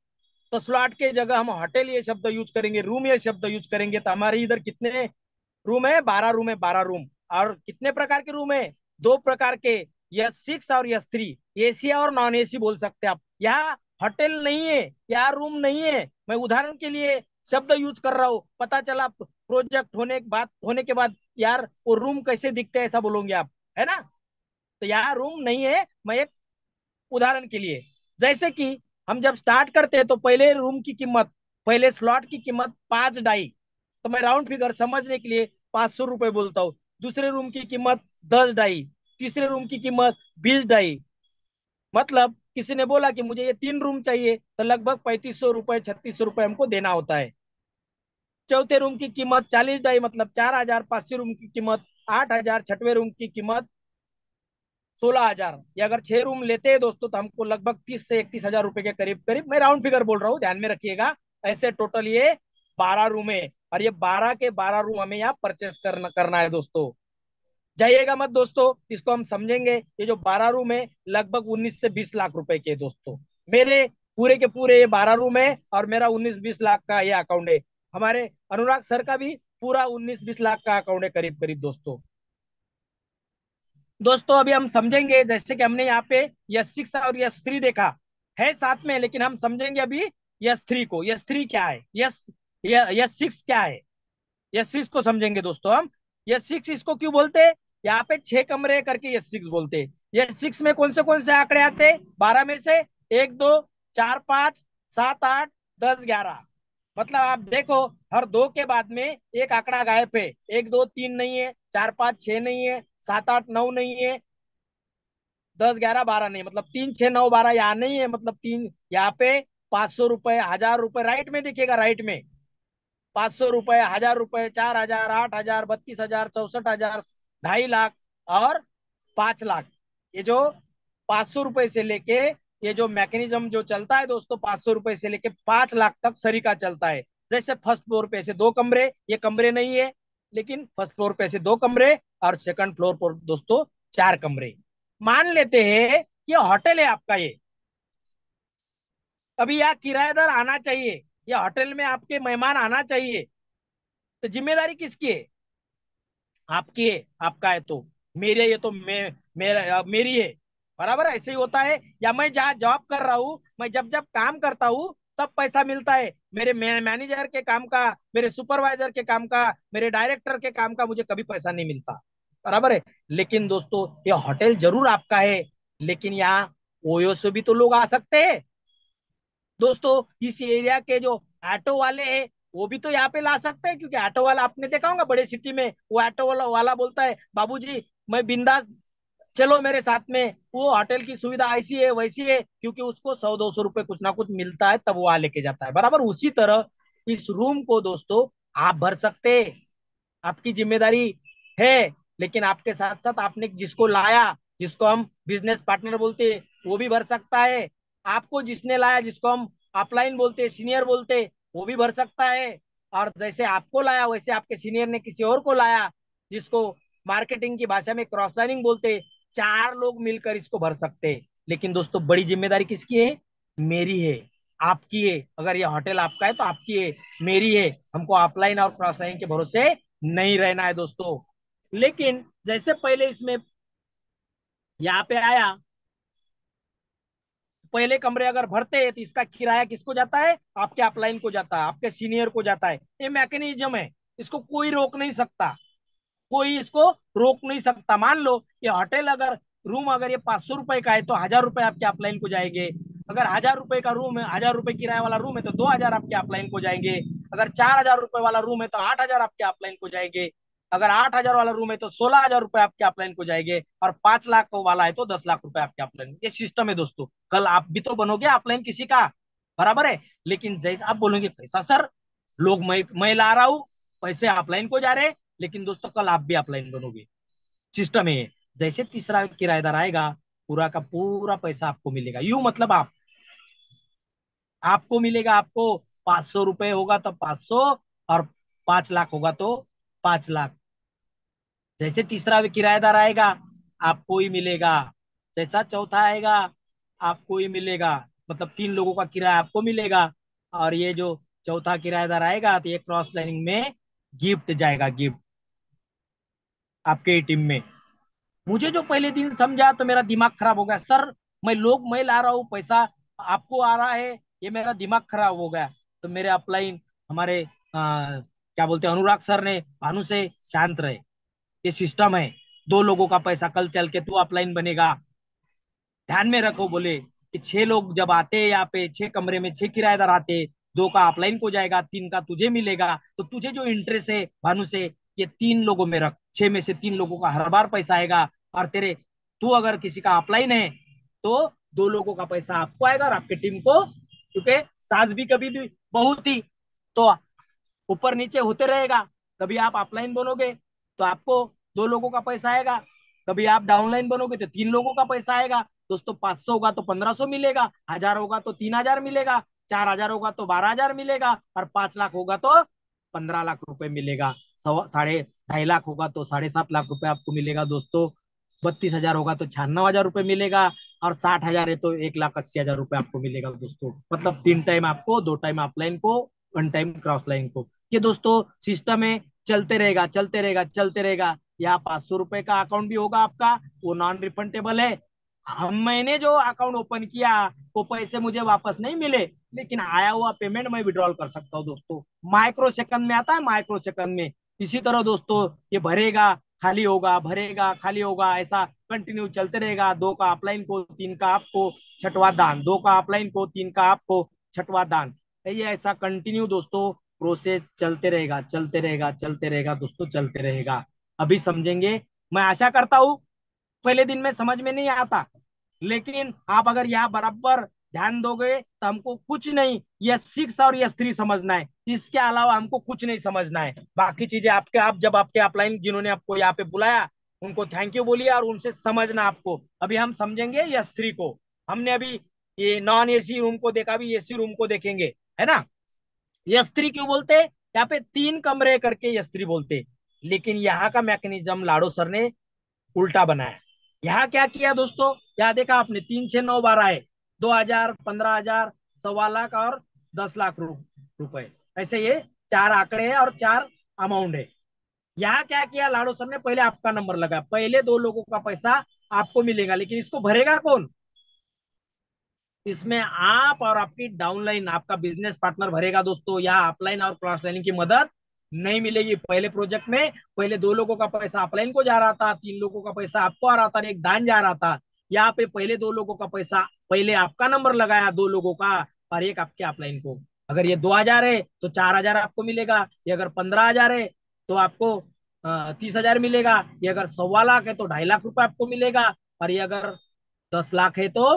तो स्लॉट के जगह हम होटल ये शब्द यूज करेंगे, रूम ये शब्द यूज करेंगे, तो हमारे इधर कितने रूम है? 12 रूम है, 12 रूम। और कितने प्रकार के रूम है? 2 प्रकार के, यस 6 और यस 3। एसी और नॉन एसी बोल सकते हैं आप। यहाँ होटल नहीं है, यहाँ रूम नहीं है। मैं उदाहरण के लिए शब्द यूज कर रहा हूँ। पता चला प्रोजेक्ट होने के बाद यार वो रूम कैसे दिखते हैं ऐसा बोलोगे आप, है ना। तो यहाँ रूम नहीं है। मैं एक उदाहरण के लिए, जैसे कि हम जब स्टार्ट करते हैं तो पहले रूम की कीमत, पहले स्लॉट की कीमत 5 डाई। तो मैं राउंड फिगर समझने के लिए ₹500 बोलता हूँ। दूसरे रूम की कीमत 10 डाई। तीसरे रूम की कीमत 20 डाई। मतलब किसी ने बोला कि मुझे ये 3 रूम चाहिए, तो लगभग ₹3500 ₹3600 हमको देना होता है। चौथे रूम की कीमत 40 डाई, मतलब 4,000। पांचवें रूम की कीमत 8,000। छठवें रूम की कीमत 16,000। ये अगर 6 रूम लेते हैं दोस्तों तो हमको लगभग 30 से 31 हजार रुपए के करीब करीब, मैं राउंड फिगर बोल रहा हूँ, ध्यान में रखिएगा। ऐसे टोटल ये 12 रूम है, और ये 12 के 12 रूम हमें यहाँ परचेस करना है दोस्तों। जाइएगा मत दोस्तों, इसको हम समझेंगे। ये जो 12 रूम है लगभग 19 से 20 लाख रुपए के दोस्तों। मेरे पूरे के पूरे ये 12 रूम है, और मेरा 19-20 लाख का ये अकाउंट है। हमारे अनुराग सर का भी पूरा 19-20 लाख का अकाउंट है करीब करीब दोस्तों। दोस्तों अभी हम समझेंगे, जैसे कि हमने यहाँ पे यस 6 और यस 3 देखा है साथ में, लेकिन हम समझेंगे अभी यस 3 को। यस 3 क्या है, यस 6 क्या है। यस 6 को समझेंगे दोस्तों हम। यस 6 इसको क्यों बोलते हैं? यहाँ पे 6 कमरे करके यस 6 बोलते हैं। यस 6 में कौन से आंकड़े आते हैं? 12 में से 1, 2, 4, 5, 7, 8, 10, 11। मतलब आप देखो, हर दो के बाद में एक आंकड़ा गायब है। 1, 2, 3 नहीं है, 4, 5, 6 नहीं है, 7, 8, 9 नहीं है, 10, 11, 12 नहीं। मतलब 3, 6, 9, 12 यहाँ नहीं है। मतलब तीन यहाँ पे ₹500, ₹1,000 राइट में देखिएगा, राइट में ₹500, ₹1,000, 4,000, 8,000, 32,000, 64,000, 2.5 लाख और 5 लाख। ये जो ₹500 से लेके, ये जो मैकेनिज्म जो चलता है दोस्तों, ₹500 से लेके 5 लाख तक सरी का चलता है। जैसे फर्स्ट फ्लोर पे से 2 कमरे, ये कमरे नहीं है, लेकिन फर्स्ट फ्लोर पे से 2 कमरे, और सेकंड फ्लोर पर दोस्तों 4 कमरे। मान लेते हैं ये होटल है आपका ये। अभी यहाँ किराएदार आना चाहिए, या होटल में आपके मेहमान आना चाहिए, तो जिम्मेदारी किसकी है? आपकी है। आपका है तो मेरे, ये तो मेरी है। बराबर ऐसे ही होता है। या मैं जहाँ जॉब कर रहा हूँ, मैं जब जब काम करता हूँ तब पैसा मिलता है। मेरे मैनेजर के काम का, मेरे सुपरवाइजर के काम का, मेरे डायरेक्टर के काम का मुझे कभी पैसा नहीं मिलता। बराबर है। लेकिन दोस्तों ये होटल जरूर आपका है, लेकिन यहाँ ओयो से भी तो लोग आ सकते हैं दोस्तों। इस एरिया के जो ऑटो वाले हैं वो भी तो यहाँ पे ला सकते हैं, क्योंकि ऑटो वाला आपने देखा होगा बड़े सिटी में, वो ऑटो वाला बोलता है बाबूजी मैं बिंदास चलो मेरे साथ में, वो होटल की सुविधा ऐसी है वैसी है, क्योंकि उसको 100-200 रुपए कुछ ना कुछ मिलता है, तब वो आ लेके जाता है। बराबर उसी तरह इस रूम को दोस्तों आप भर सकते, आपकी जिम्मेदारी है। लेकिन आपके साथ साथ आपने जिसको लाया, जिसको हम बिजनेस पार्टनर बोलते हैं, वो भी भर सकता है। आपको जिसने लाया, जिसको हम अपलाइन बोलते हैं, सीनियर बोलते हैं, वो भी भर सकता है। और जैसे आपको लाया वैसे आपके सीनियर ने किसी और को लाया, जिसको मार्केटिंग की भाषा में क्रॉस लाइनिंग बोलते हैं। 4 लोग मिलकर इसको भर सकते हैं। लेकिन दोस्तों बड़ी जिम्मेदारी किसकी है? मेरी है, आपकी है। अगर ये होटल आपका है तो आपकी है, मेरी है। हमको ऑफलाइन और क्रॉस लाइन के भरोसे नहीं रहना है दोस्तों। लेकिन जैसे पहले इसमें यहाँ पे आया, पहले कमरे अगर भरते हैं तो इसका किराया किसको जाता है? आपके अपलाइन को जाता है, आपके सीनियर को जाता है। ये मैकेनिज्म है, इसको कोई रोक नहीं सकता, कोई इसको रोक नहीं सकता। मान लो ये होटल अगर, रूम अगर ये 500 रुपए का है तो 1000 रुपए आपके अपलाइन को जाएंगे। अगर 1000 रुपए का रूम है, 1000 रुपए किराए वाला रूम है, तो 2000 आपके अपलाइन को जाएंगे। अगर 4000 रुपए वाला रूम है तो 8000 आपके अपलाइन को जाएंगे। अगर 8000 वाला रूम है तो 16000 रुपए आपके अपलाइन को जाएंगे। और 5 लाख वाला है तो 10 लाख रुपए आपके अपलाइन। ये सिस्टम है दोस्तों। कल आप भी तो बनोगे अपलाइन किसी का, बराबर है। लेकिन जैसे आप बोलोगे कैसा सर, लोग मैं ला रहा हूँ, पैसे अपलाइन को जा रहे हैं, लेकिन दोस्तों कल आप भी अपलाइन बनोगे। सिस्टम है। जैसे तीसरा किराएदार आएगा, पूरा का पूरा पैसा आपको मिलेगा। यूं मतलब आपको मिलेगा। आपको 500 रुपए होगा तो 500, और 5 लाख होगा तो 5 लाख। जैसे तीसरा किराएदार आएगा, आपको ही मिलेगा। जैसा चौथा आएगा, आपको ही मिलेगा। मतलब 3 लोगों का किराया आपको मिलेगा। और ये जो चौथा किराएदार आएगा तो ये क्रॉस लाइनिंग में गिफ्ट जाएगा, गिफ्ट आपके टीम में। मुझे जो पहले दिन समझा तो मेरा दिमाग खराब हो गया सर। मैं ला रहा हूँ पैसा, आपको आ रहा है, ये मेरा दिमाग खराब हो गया। तो मेरे अपलाइन, हमारे क्या बोलते हैं, अनुराग सर ने, भानु से शांत रहे, ये सिस्टम है। 2 लोगों का पैसा, कल चल के तू अपलाइन बनेगा, ध्यान में रखो। बोले कि 6 लोग जब आते हैं यहाँ पे, 6 कमरे में 6 किराएदार आते, 2 का अपलाइन को जाएगा, 3 का तुझे मिलेगा। तो तुझे जो इंटरेस्ट है भानु से, ये 3 लोगों में रख, 6 में से 3 लोगों का हर बार पैसा आएगा। और तेरे, तू अगर किसी का अपलाइन है तो 2 लोगों का पैसा आपको आएगा और आपके टीम को। क्योंकि सास भी कभी भी बहू थी, तो ऊपर नीचे होते रहेगा। कभी आप अपलाइन बनोगे तो आपको 2 लोगों का पैसा आएगा, कभी आप डाउनलाइन बनोगे तो 3 लोगों का पैसा आएगा। दोस्तों 500 होगा तो 1500 मिलेगा, 1000 होगा तो 3000 मिलेगा, 4000 होगा तो 12000 मिलेगा, और 5 लाख होगा तो 15 लाख रुपए मिलेगा। 2.5 लाख होगा तो 7.5 लाख रुपए आपको मिलेगा दोस्तों। 32,000 होगा तो 96,000 रुपए मिलेगा। और 60,000 है तो 1,80,000 रुपए आपको मिलेगा दोस्तों। मतलब 3 टाइम आपको, 2 टाइम अपलाइन को, 1 टाइम क्रॉस लाइन को। ये दोस्तों सिस्टम है, चलते रहेगा चलते रहेगा चलते रहेगा। यहाँ 500 रुपए का अकाउंट भी होगा आपका, वो नॉन रिफंडेबल है। मैंने जो अकाउंट ओपन किया, वो पैसे मुझे वापस नहीं मिले, लेकिन आया हुआ पेमेंट मैं विड्रॉल कर सकता हूँ दोस्तों। माइक्रो सेकंड में आता है, माइक्रो सेकंड में। इसी तरह दोस्तों ये भरेगा, खाली होगा, भरेगा, खाली होगा, ऐसा कंटिन्यू चलते रहेगा। 2 का अपलाइन को, 3 का आपको, छठवा दान। 2 का अपलाइन को, 3 का आपको, छठवा दान। ये ऐसा कंटिन्यू दोस्तों प्रोसेस चलते रहेगा, चलते रहेगा, चलते रहेगा दोस्तों, चलते रहेगा। अभी समझेंगे। मैं आशा करता हूँ पहले दिन में समझ में नहीं आता, लेकिन आप अगर यहाँ बराबर ध्यान दोगे तो हमको कुछ नहीं, यस 6 और यस 3 समझना है। इसके अलावा हमको कुछ नहीं समझना है। बाकी चीजें आपके, आप जब आपके अपलाइन जिन्होंने आपको यहाँ पे बुलाया, उनको थैंक यू बोलिए और उनसे समझना आपको। अभी हम समझेंगे यस 3 को। हमने अभी ये नॉन एसी रूम को देखा, अभी एसी रूम को देखेंगे, है ना। यस्त्री क्यों बोलते हैं? यहाँ पे 3 कमरे करके यस्त्री बोलते हैं। लेकिन यहाँ का मैकेनिज्म लाडो सर ने उल्टा बनाया। यहाँ क्या किया दोस्तों, यहाँ देखा आपने, 3, 6, 9, 12 है। 2,000, 15,000, 1.25 लाख और 10 लाख रुपए। ऐसे ये 4 आंकड़े हैं और 4 अमाउंट है। यहाँ क्या किया लाडो सर ने, पहले आपका नंबर लगाया, पहले 2 लोगों का पैसा आपको मिलेगा। लेकिन इसको भरेगा कौन? इसमें आप और आपकी डाउनलाइन, आपका बिजनेस पार्टनर भरेगा दोस्तों। यहाँ अपलाइन और क्रॉस लाइनिंग की मदद नहीं मिलेगी। पहले प्रोजेक्ट में पहले 2 लोगों का पैसा अपलाइन को जा रहा था, 3 लोगों का पैसा आपको आ रहा था, एक दान जा रहा था। यहाँ पे पहले 2 लोगों का पैसा, पहले आपका नंबर लगाया 2 लोगों का, और एक आपके अपलाइन को। अगर ये 2,000 है तो 4,000 आपको मिलेगा। ये अगर 15,000 है तो आपको 30,000 मिलेगा। ये अगर 1.25 लाख है तो 2.5 लाख रुपए आपको मिलेगा। और ये अगर 10 लाख है तो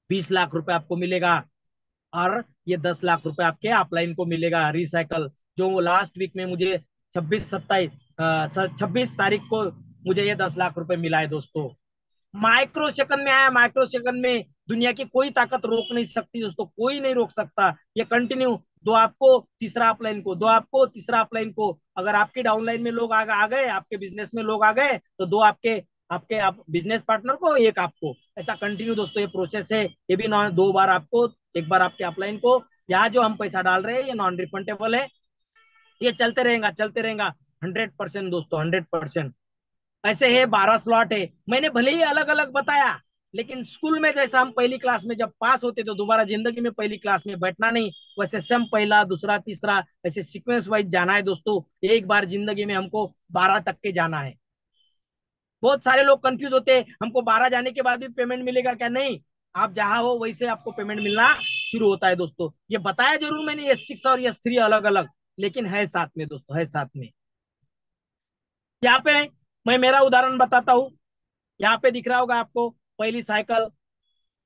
20 लाख रुपए आपको मिलेगा। और ये 10 लाख रुपए आपके अपलाइन को मिलेगा रिसाइकल, जो लास्ट वीक में मुझे 26 तारीख को मुझे ये 10 लाख रुपए मिला है दोस्तों। माइक्रो सेकंड में आया, माइक्रो सेकंड में। दुनिया की कोई ताकत रोक नहीं सकती दोस्तों, कोई नहीं रोक सकता। ये कंटिन्यू, दो आपको तीसरा अपलाइन को, दो आपको तीसरा अपलाइन को। अगर आपके डाउनलाइन में लोग आ गए, आपके बिजनेस में लोग आ गए, तो दो आपके आपके आप बिजनेस पार्टनर को, एक आपको। ऐसा कंटिन्यू दोस्तों ये प्रोसेस है। ये भी नॉन, 2 बार आपको, एक बार आपके अपलाइन को। यहाँ जो हम पैसा डाल रहे हैं ये नॉन रिफंडेबल है। ये चलते रहेगा, चलते रहेगा। 100% दोस्तों, 100%। ऐसे है, 12 स्लॉट है। मैंने भले ही अलग अलग बताया, लेकिन स्कूल में जैसा हम पहली क्लास में जब पास होते तो दोबारा जिंदगी में पहली क्लास में बैठना नहीं, वैसे सेम पहला दूसरा तीसरा ऐसे सीक्वेंस वाइज जाना है दोस्तों। एक बार जिंदगी में हमको 12 तक के जाना है। बहुत सारे लोग कंफ्यूज होते हैं, हमको 12 जाने के बाद भी पेमेंट मिलेगा क्या? नहीं, आप जहां हो वैसे आपको पेमेंट मिलना शुरू होता है दोस्तों। ये बताया जरूर मैंने, S6 और S3 अलग अलग, लेकिन है साथ में दोस्तों, है साथ में। यहाँ पे मैं मेरा उदाहरण बताता हूँ। यहाँ पे दिख रहा होगा आपको, पहली साइकिल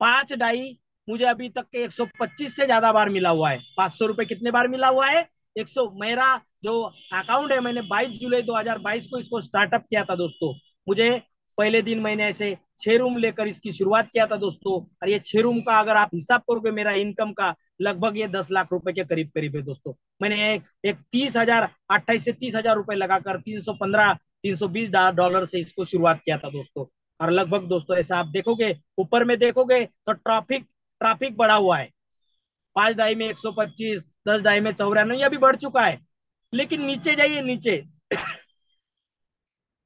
5 डाई मुझे अभी तक के 125 से ज्यादा बार मिला हुआ है। 500 रुपए कितने बार मिला हुआ है? 100। मेरा जो अकाउंट है, मैंने 22 जुलाई 2022 को इसको स्टार्टअप किया था दोस्तों। मुझे पहले दिन मैंने ऐसे 6 रूम लेकर इसकी शुरुआत किया था दोस्तों। और ये 6 रूम का अगर आप हिसाब करोगे मेरा इनकम का, लगभग ये 10 लाख रुपए के करीब करीब है दोस्तों। मैंने एक 30,000, 28 से 30,000 रुपए लगाकर 315, $320 से इसको शुरुआत किया था दोस्तों। और लगभग दोस्तों ऐसा आप देखोगे, ऊपर में देखोगे तो ट्रैफिक ट्रैफिक बढ़ा हुआ है। 5 डाई में 125, 10 डाई में 94, ये अभी बढ़ चुका है। लेकिन नीचे जाइए, नीचे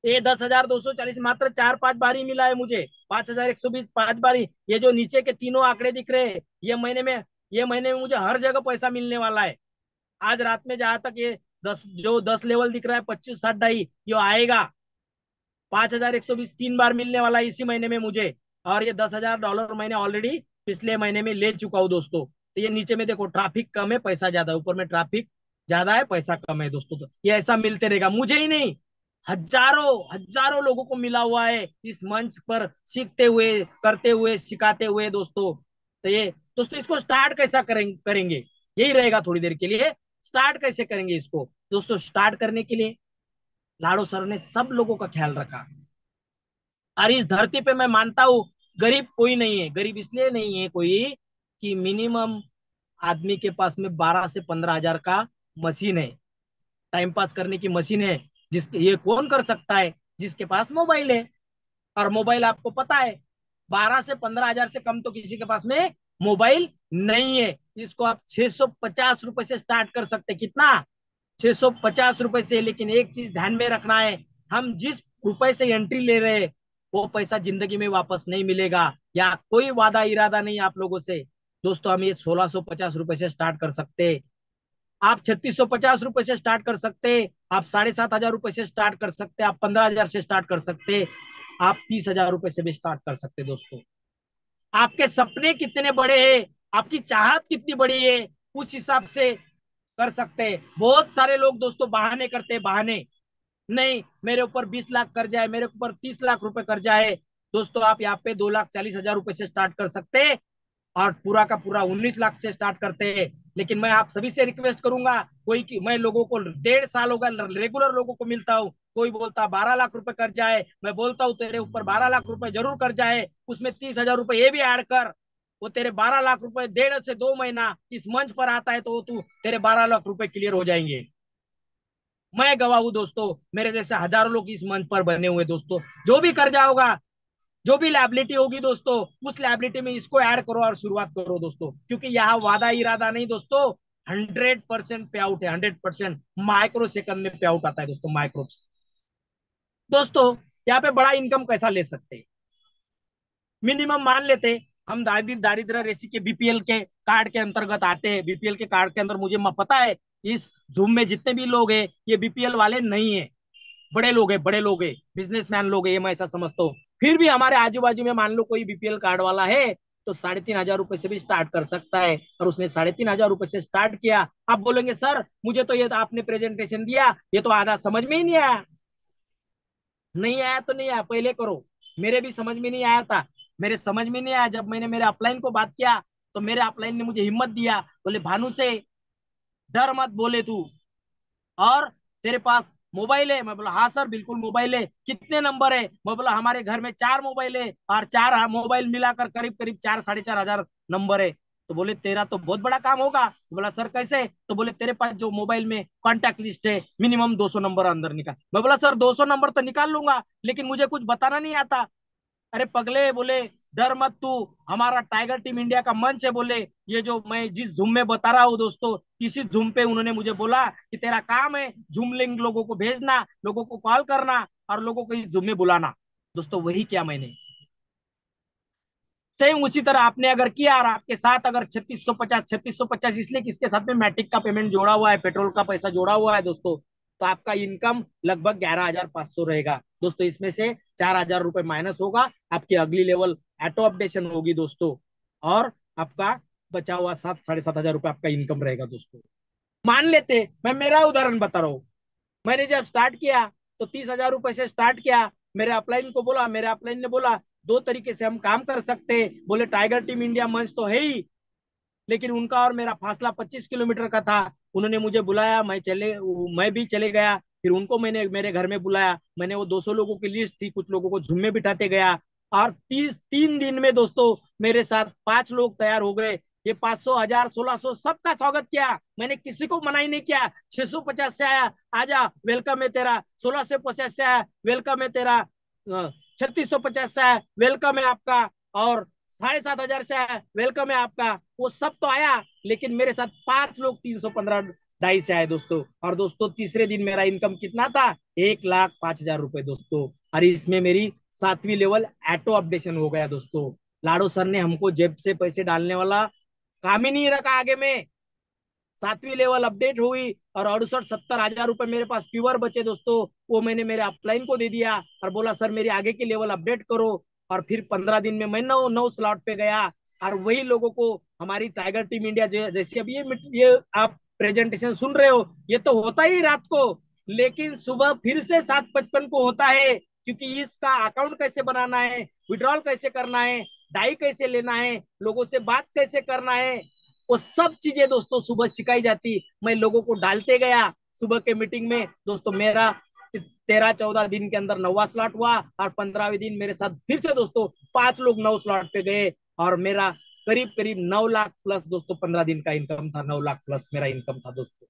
ये 10,240 मात्र 4-5 बार ही मिला है मुझे। 5,120 5 बार ही। ये जो नीचे के तीनों आंकड़े दिख रहे हैं, ये महीने में मुझे हर जगह पैसा मिलने वाला है। आज रात में जहां तक ये 10 लेवल दिख रहा है, 25-60 डाई ये आएगा। 5,120 3 बार मिलने वाला है इसी महीने में मुझे। और ये $10,000 मैंने ऑलरेडी पिछले महीने में ले चुका हूँ दोस्तों। तो ये नीचे में देखो, ट्रैफिक कम है पैसा ज्यादा है, ऊपर में ट्रैफिक ज्यादा है पैसा कम है दोस्तों। तो ये ऐसा मिलते रहेगा, मुझे ही नहीं, हजारों हजारों लोगों को मिला हुआ है इस मंच पर, सीखते हुए, करते हुए, सिखाते हुए दोस्तों। तो ये दोस्तों, इसको स्टार्ट कैसा करेंगे, यही रहेगा थोड़ी देर के लिए। स्टार्ट कैसे करेंगे इसको दोस्तों? स्टार्ट करने के लिए लाडो सर ने सब लोगों का ख्याल रखा। और इस धरती पे मैं मानता हूँ, गरीब कोई नहीं है। गरीब इसलिए नहीं है कोई कि मिनिमम आदमी के पास में 12 से 15 हजार का मशीन है, टाइम पास करने की मशीन है। जिसके ये कौन कर सकता है? जिसके पास मोबाइल है। और मोबाइल आपको पता है, 12 से 15 हजार से कम तो किसी के पास में मोबाइल नहीं है। इसको आप 650 रुपए से स्टार्ट कर सकते। कितना? 650 रुपए से। लेकिन एक चीज ध्यान में रखना है, हम जिस रुपए से एंट्री ले रहे हैं वो पैसा जिंदगी में वापस नहीं मिलेगा। या कोई वादा इरादा नहीं आप लोगों से दोस्तों। हम ये 1650 रुपए से स्टार्ट कर सकते हैं, आप 3650 रुपए से स्टार्ट कर सकते, आप 7,500 रुपए से स्टार्ट कर सकते, आप 15,000 से स्टार्ट कर सकते, आप 30,000 रुपए से भी स्टार्ट कर सकते दोस्तों। आपके सपने कितने बड़े हैं, आपकी चाहत कितनी बड़ी है, उस हिसाब से कर सकते हैं। बहुत सारे लोग दोस्तों बहाने करते हैं, बहाने। नहीं, मेरे ऊपर 20 लाख कर्जा है, मेरे ऊपर 30 लाख रुपए कर्जा है। दोस्तों आप यहाँ पे 2,40,000 रुपए से स्टार्ट कर सकते हैं, और पूरा का पूरा 19 लाख से स्टार्ट करते हैं। लेकिन मैं आप सभी से रिक्वेस्ट करूंगा, कोई की मैं लोगों को 1.5 साल होगा रेगुलर लोगों को मिलता हूँ, कोई बोलता 12 लाख रुपए कर्जा है, मैं बोलता हूँ तेरे ऊपर 12 लाख रुपए जरूर कर्जा है, उसमें 30,000 रुपए ये भी ऐड कर, वो तेरे 12 लाख रुपए 1.5 से 2 महीना इस मंच पर आता है तो तू तेरे 12 लाख रुपए क्लियर हो जाएंगे। मैं गवाह हूँ दोस्तों, मेरे जैसे हजारों लोग इस मंच पर बने हुए दोस्तों। जो भी कर्जा होगा, जो भी लाइबिलिटी होगी दोस्तों, उस लाइबिलिटी में इसको ऐड करो और शुरुआत करो दोस्तों। क्योंकि यहाँ वादा इरादा नहीं दोस्तों, 100% पे आउट है। 100% माइक्रो सेकंड में पे आउट आता है दोस्तों, माइक्रो। दोस्तों यहाँ पे बड़ा इनकम कैसा ले सकते हैं? मिनिमम मान लेते हम दारिद्र रेसी के बीपीएल के कार्ड के अंतर्गत आते हैं। बीपीएल के कार्ड के अंदर मुझे पता है इस जूम में जितने भी लोग हैं ये बीपीएल वाले नहीं है, बड़े लोग हैं, बड़े लोग हैं, बिजनेसमैन लोग हैं, ये मैं ऐसा समझता हूँ। फिर भी हमारे आजू बाजू में मान लो कोई बीपीएल कार्ड वाला है, तो 3,500 रुपए से भी स्टार्ट कर सकता है। और उसने 3,500 रुपए से स्टार्ट किया। आप बोलेंगे सर मुझे तो ये तो आपने प्रेजेंटेशन दिया, ये तो आधा समझ में ही नहीं आया। नहीं आया तो नहीं आया, पहले करो। मेरे भी समझ में नहीं आया था। मेरे समझ में नहीं आया, जब मैंने मेरे अपलाइन को बात किया तो मेरे अपलाइन ने मुझे हिम्मत दिया, बोले भानु से डर मत, बोले तू, और तेरे पास मोबाइल है? मैं बोला हाँ सर बिल्कुल मोबाइल है। कितने नंबर है? मैं बोला हमारे घर में 4 मोबाइल है, और 4 मोबाइल मिलाकर करीब करीब 4 साढ़े 4 हजार नंबर है। तो बोले तेरा तो बहुत बड़ा काम होगा। तो बोला सर कैसे? तो बोले तेरे पास जो मोबाइल में कॉन्टैक्ट लिस्ट है, मिनिमम 200 नंबर अंदर निकाल। मैं बोला सर 200 नंबर तो निकाल लूंगा, लेकिन मुझे कुछ बताना नहीं आता। अरे पगले, बोले डर मत तू, हमारा टाइगर टीम इंडिया का मंच है, बोले ये जो मैं जिस जूम में बता रहा हूँ दोस्तों, इसी जूम पे उन्होंने मुझे बोला कि तेरा काम है जूम लिंक लोगों को भेजना, लोगों को कॉल करना, और लोगों को इस जूम में बुलाना। दोस्तों वही किया मैंने। सेम उसी तरह आपने अगर किया, और आपके साथ अगर 3650, इसलिए कि इसके साथ में मैट्रिक का पेमेंट जोड़ा हुआ है, पेट्रोल का पैसा जोड़ा हुआ है दोस्तों, तो आपका इनकम लगभग 11,500 रहेगा दोस्तों। इसमें से 4,000 रुपए माइनस होगा, आपकी अगली लेवल ऑटो अपडेशन होगी दोस्तों, और आपका बचा हुआ 7 साढ़े 7 हजार रुपए आपका इनकम रहेगा दोस्तों। मान लेते, मैं मेरा उदाहरण बता रहा हूँ, मैंने जब स्टार्ट किया तो 30,000 रुपए से स्टार्ट किया। मेरे अपलाइन को बोला, मेरे अपलाइन ने बोला दो तरीके से हम काम कर सकते हैं, बोले टाइगर टीम इंडिया मंच तो है ही, लेकिन उनका और मेरा फासला 25 किलोमीटर का था। उन्होंने मुझे बुलाया, मैं भी चले गया। फिर उनको मैंने मेरे घर में बुलाया, मैंने वो 200 लोगों की लिस्ट थी, कुछ लोगों को झुम्मे बिठाते गया, और 3 दिन में दोस्तों मेरे साथ 5 लोग तैयार हो गए। ये 500, 1000, 1600 सबका स्वागत किया, मैंने किसी को मना ही नहीं किया। 650 से आया, आजा वेलकम है तेरा। 1650 से आया, वेलकम है तेरा। 3650 से आया, वेलकम है आपका। और 7,500 से आया, वेलकम है आपका। वो सब तो आया, लेकिन मेरे साथ 5 लोग 315 ढाई से आए दोस्तों। और दोस्तों तीसरे दिन मेरा इनकम कितना था? 1,05,000 रुपए दोस्तों। और इसमें मेरी 7वीं लेवल ऑटो अपडेशन हो गया दोस्तों। लाडो सर ने हमको जेब से पैसे डालने वाला काम ही नहीं रखा आगे में। 7वीं लेवल अपडेट हुई, और 68-70 हजार रुपए मेरे पास प्योर बचे दोस्तों। वो मैंने मेरे अपलाइन को दे दिया, और बोला सर मेरी आगे की लेवल अपडेट करो। और फिर 15 दिन में मैं नौ नौ स्लॉट पे गया। और वही लोगों को हमारी टाइगर टीम इंडिया जैसे अभी ये आप प्रेजेंटेशन सुन रहे हो, ये तो होता ही रात को, लेकिन सुबह फिर से 7:55 को होता है, क्योंकि इसका अकाउंट कैसे बनाना है, विड्रॉल कैसे करना है, डाई कैसे लेना है, लोगों से बात कैसे करना है, वो सब चीजें दोस्तों सुबह सिखाई जाती। मैं लोगों को डालते गया सुबह के मीटिंग में दोस्तों। मेरा 13-14 दिन के अंदर 9वां स्लॉट हुआ, और 15वें दिन मेरे साथ फिर से दोस्तों 5 लोग 9 स्लॉट पे गए, और मेरा करीब करीब 9 लाख प्लस दोस्तों 15 दिन का इनकम था। 9 लाख प्लस मेरा इनकम था दोस्तों।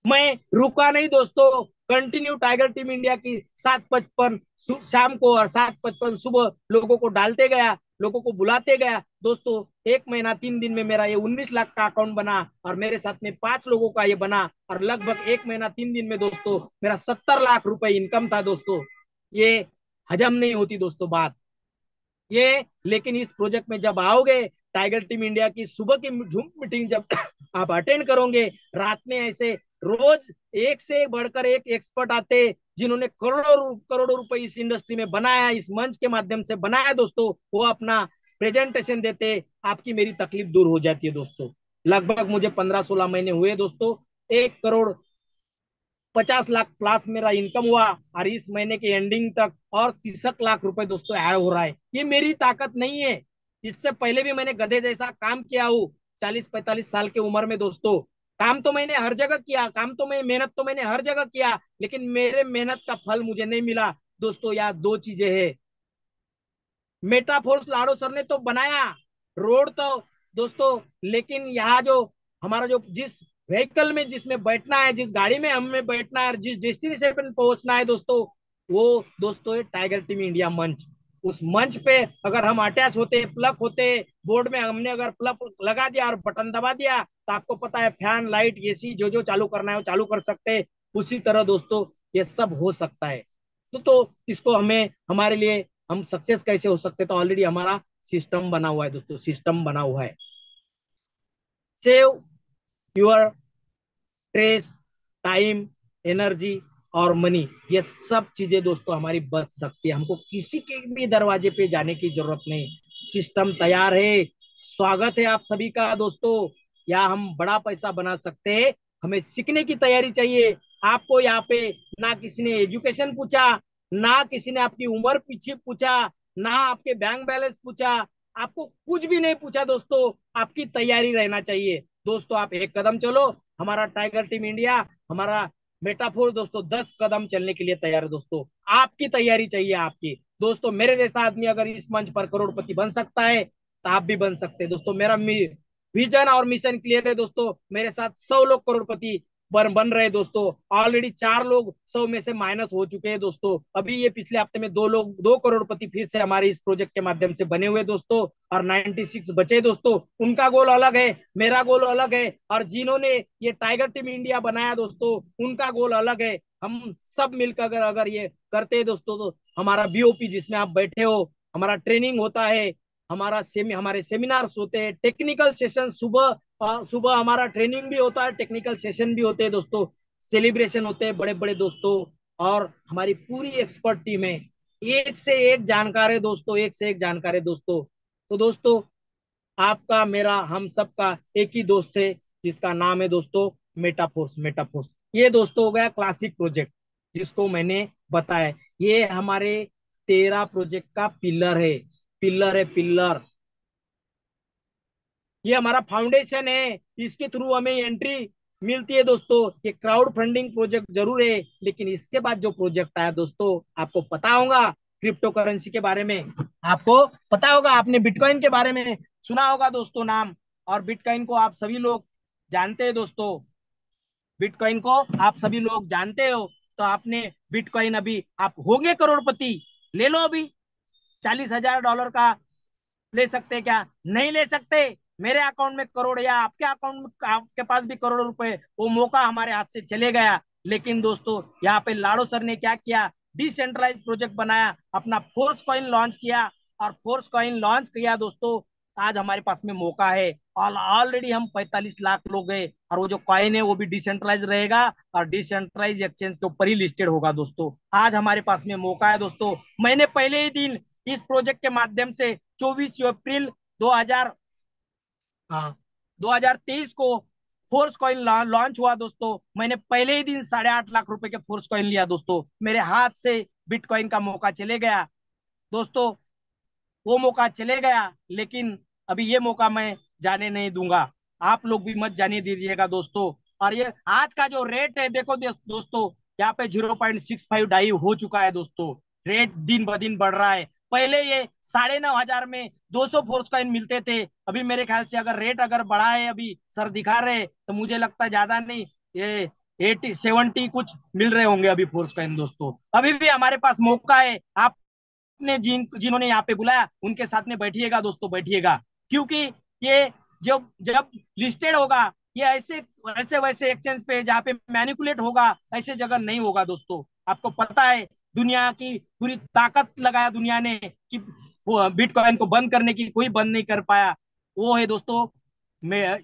मैं रुका नहीं दोस्तों, कंटिन्यू टाइगर टीम इंडिया की 7:55 शाम को और 7:55 सुबह लोगों को डालते गया, लोगों को बुलाते गया दोस्तों। 1 महीना 3 दिन में मेरा ये 19 लाख का अकाउंट बना, और मेरे साथ में 5 लोगों का ये बना, और लगभग 1 महीना 3 दिन में दोस्तों मेरा 70 लाख रुपए इनकम था दोस्तों। ये हजम नहीं होती दोस्तों बात ये, लेकिन इस प्रोजेक्ट में जब आओगे, टाइगर टीम इंडिया की सुबह की मीटिंग जब आप अटेंड करोगे, रात में ऐसे रोज एक से बढ़कर एक एक्सपर्ट आते, जिन्होंने करोड़ों करोड़ों रुपए इस इंडस्ट्री में बनाया, इस मंच के माध्यम से बनाया दोस्तों, वो अपना प्रेजेंटेशन देते, आपकी मेरी तकलीफ दूर हो जाती है दोस्तों। लगभग मुझे 15-16 महीने हुए दोस्तों, 1,50,00,000 प्लस मेरा इनकम हुआ, और इस महीने के एंडिंग तक और 63 लाख रुपए दोस्तों ऐड हो रहा है। ये मेरी ताकत नहीं है, इससे पहले भी मैंने गधे जैसा काम किया हूँ 40-45 साल की उम्र में दोस्तों। काम तो मैंने हर जगह किया, काम तो मैं मेहनत तो मैंने हर जगह किया, लेकिन मेरे मेहनत का फल मुझे नहीं मिला दोस्तों। यार दो चीजें हैं, मेटाफोर्स लाडो सर ने तो बनाया रोड तो दोस्तों, लेकिन यहाँ जो हमारा जो जिस व्हीकल में जिसमें बैठना है, जिस गाड़ी में हमें बैठना है, जिस डेस्टिनेशन पे पहुंचना है दोस्तों, वो दोस्तों है टाइगर टीम इंडिया मंच। उस मंच पे अगर हम अटैच होते, प्लग होते, बोर्ड में हमने अगर प्लग लगा दिया और बटन दबा दिया, तो आपको पता है फैन लाइट एसी जो जो चालू करना है वो चालू कर सकते हैं। उसी तरह दोस्तों ये सब हो सकता है। तो इसको हमें हमारे लिए हम सक्सेस कैसे हो सकते, तो ऑलरेडी हमारा सिस्टम बना हुआ है दोस्तों, सिस्टम बना हुआ है। Save your trace, time, energy और मनी, ये सब चीजें दोस्तों हमारी बच सकती है। हमको किसी के भी दरवाजे पे जाने की जरूरत नहीं, सिस्टम तैयार है। स्वागत है आप सभी का दोस्तों। या हम बड़ा पैसा बना सकते हैं, हमें सीखने की तैयारी चाहिए। आपको यहाँ पे ना किसी ने एजुकेशन पूछा, ना किसी ने आपकी उम्र पीछे पूछा, ना आपके बैंक बैलेंस पूछा, आपको कुछ भी नहीं पूछा दोस्तों। आपकी तैयारी रहना चाहिए दोस्तों। आप एक कदम चलो, हमारा टाइगर टीम इंडिया, हमारा मेटाफोर दोस्तों 10 कदम चलने के लिए तैयार है दोस्तों। आपकी तैयारी चाहिए आपकी दोस्तों। मेरे जैसा आदमी अगर इस मंच पर करोड़पति बन सकता है तो आप भी बन सकते हैं दोस्तों। मेरा विजन और मिशन क्लियर है दोस्तों। मेरे साथ 100 लोग करोड़पति बन रहे दोस्तों। ऑलरेडी 4 लोग 100 में से माइनस हो चुके हैं दोस्तों। अभी ये पिछले हफ्ते में 2 लोग 2 करोड़पति फिर से हमारे इस प्रोजेक्ट के माध्यम से बने हुए दोस्तों। और 96 बचे दोस्तों। उनका गोल अलग है, मेरा गोल अलग है, और जिन्होंने ये टाइगर टीम इंडिया बनाया दोस्तों उनका गोल अलग है। हम सब मिलकर अगर ये करते हैं दोस्तों तो हमारा बीओपी जिसमें आप बैठे हो, हमारा ट्रेनिंग होता है, हमारे सेमिनार्स होते हैं, टेक्निकल सेशन सुबह सुबह हमारा ट्रेनिंग भी होता है, टेक्निकल सेशन भी होते हैं दोस्तों, सेलिब्रेशन होते हैं बड़े बड़े दोस्तों। और हमारी पूरी एक्सपर्ट टीम है, एक से एक जानकार है दोस्तों, एक से एक जानकार है दोस्तों। तो दोस्तों, आपका मेरा हम सबका एक ही दोस्त है जिसका नाम है दोस्तों मेटाफोर्स। मेटाफोर्स ये दोस्तों हो गया क्लासिक प्रोजेक्ट जिसको मैंने बताया। ये हमारे 13 प्रोजेक्ट का पिलर है। पिलर है, पिलर। ये हमारा फाउंडेशन है, इसके थ्रू हमें एंट्री मिलती है दोस्तों। ये क्राउड फंडिंग प्रोजेक्ट जरूर है, लेकिन इसके बाद जो प्रोजेक्ट आया दोस्तों आपको पता होगा, क्रिप्टो करेंसी के बारे में आपको पता होगा। आपने बिटकॉइन के बारे में सुना होगा दोस्तों नाम। और बिटकॉइन को आप सभी लोग जानते हैं दोस्तों। बिटकॉइन को आप सभी लोग जानते हो। तो आपने बिटकॉइन अभी आप होंगे करोड़पति, ले लो अभी। $40,000 का ले सकते क्या? नहीं ले सकते। मेरे अकाउंट में करोड़ या आपके अकाउंट में आपके पास भी करोड़ों रुपए, वो मौका हमारे हाथ से चले गया। लेकिन दोस्तों यहाँ पे लाडो सर ने क्या किया, डिसेंट्रलाइज प्रोजेक्ट बनाया, अपना फोर्स कॉइन लॉन्च किया। और फोर्स कॉइन लॉन्च किया दोस्तों, आज हमारे पास में मौका है। और ऑलरेडी हम 45 लाख लोग गए, और वो जो कॉइन है वो भी डिसेंट्रलाइज रहेगा, और डिसेंट्रलाइज एक्सचेंज के ऊपर ही लिस्टेड होगा दोस्तों। आज हमारे पास में मौका है दोस्तों। मैंने पहले ही दिन इस प्रोजेक्ट के माध्यम से 24 अप्रैल 2000 हाँ 2023 को फोर्स कॉइन लॉन्च हुआ दोस्तों। मैंने पहले ही दिन 8.5 लाख रुपए के फोर्स कॉइन लिया दोस्तों। मेरे हाथ से बिटकॉइन का मौका चले गया दोस्तों। वो मौका चले गया, लेकिन अभी ये मौका मैं जाने नहीं दूंगा। आप लोग भी मत जाने दीजिएगा दोस्तों। और ये आज का जो रेट है देखो दोस्तों, यहाँ पे 0.65 डाई हो चुका है दोस्तों। रेट दिन ब दिन बढ़ रहा है। पहले ये 9,500 में 200 फोर्स कॉइन मिलते थे। अभी मेरे ख्याल से अगर रेट अगर बढ़ा है, अभी सर दिखा रहे, तो मुझे लगता है ज्यादा नहीं, ये 80 70 कुछ मिल रहे होंगे अभी फोर्स कॉइन दोस्तों। अभी भी हमारे पास मौका है। आप ने जिन्होंने यहाँ पे बुलाया उनके साथ में बैठिएगा दोस्तों, बैठिएगा। क्योंकि ये जब जब लिस्टेड होगा, ये ऐसे ऐसे वैसे एक्सचेंज पे जहाँ पे मैनिपुलेट होगा, ऐसे जगह नहीं होगा दोस्तों। आपको पता है दुनिया की पूरी ताकत लगाया दुनिया ने कि बिटकॉइन को बंद करने की, कोई बंद नहीं कर पाया। वो है दोस्तों,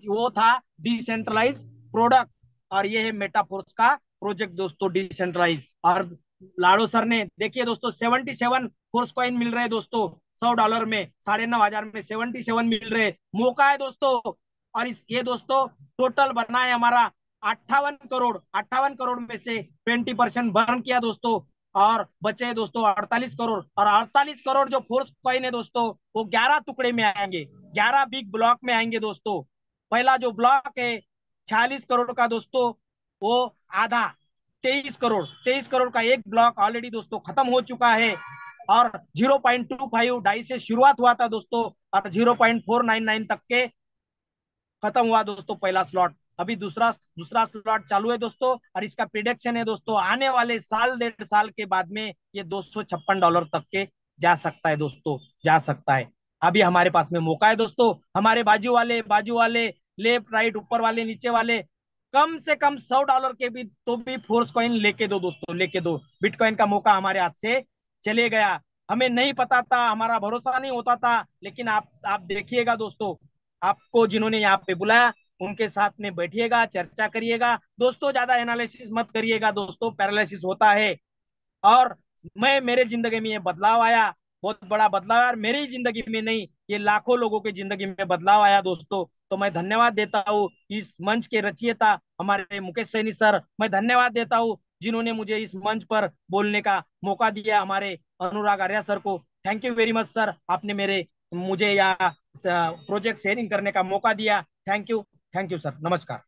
वो था डिसेंट्रलाइज प्रोडक्ट। और ये है मेटाफोर्स का प्रोजेक्ट दोस्तों, डिसेंट्रलाइज। और लाडो सर ने देखिए दोस्तों 77 फोर्स कॉइन मिल रहे हैं दोस्तों। $100 में, 9,500 में 77 मिल रहे, मौका है दोस्तों। और इस ये दोस्तों टोटल बना है हमारा 58 करोड़। 58 करोड़ में से 20% बर्न किया दोस्तों, और बचे दोस्तों 48 करोड़। और 48 करोड़ जो फोर्स कॉइन है दोस्तों, वो 11 टुकड़े में आएंगे, 11 बिग ब्लॉक में आएंगे दोस्तों। पहला जो ब्लॉक है 46 करोड़ का दोस्तों, वो आधा 23 करोड़, 23 करोड़ का एक ब्लॉक ऑलरेडी दोस्तों खत्म हो चुका है। और 0.25 ढाई से शुरुआत हुआ था दोस्तों, और 0.499 तक के खत्म हुआ दोस्तों पहला स्लॉट। अभी दूसरा दूसरा स्लॉट चालू है दोस्तों। और इसका प्रिडिक्शन है दोस्तों, आने वाले साल 1.5 साल के बाद में ये $256 तक के जा सकता है दोस्तों, जा सकता है। अभी हमारे पास में मौका है दोस्तों। हमारे बाजू वाले लेफ्ट राइट, ऊपर वाले नीचे वाले, कम से कम $100 के भी तो भी फोर्स कॉइन लेके दो दोस्तों, लेके दो। बिटकॉइन का मौका हमारे हाथ से चले गया। हमें नहीं पता था, हमारा भरोसा नहीं होता था, लेकिन आप देखिएगा दोस्तों, आपको जिन्होंने यहाँ पे बुलाया उनके साथ में बैठिएगा, चर्चा करिएगा दोस्तों। ज्यादा एनालिसिस मत करिएगा दोस्तों, पैरालिसिस होता है। और मैं मेरे जिंदगी में ये बदलाव आया। बहुत बड़ा बदलाव है, और मेरी जिंदगी में नहीं, ये लाखों लोगों की जिंदगी में बदलाव आया दोस्तों। तो मैं धन्यवाद देता हूँ इस मंच के रचयिता हमारे मुकेश सैनी सर, मैं धन्यवाद देता हूँ जिन्होंने मुझे इस मंच पर बोलने का मौका दिया, हमारे अनुराग आर्या सर को। Thank you very much sir, आपने मेरे मुझे या प्रोजेक्ट शेयरिंग करने का मौका दिया। Thank you, thank you sir, नमस्कार।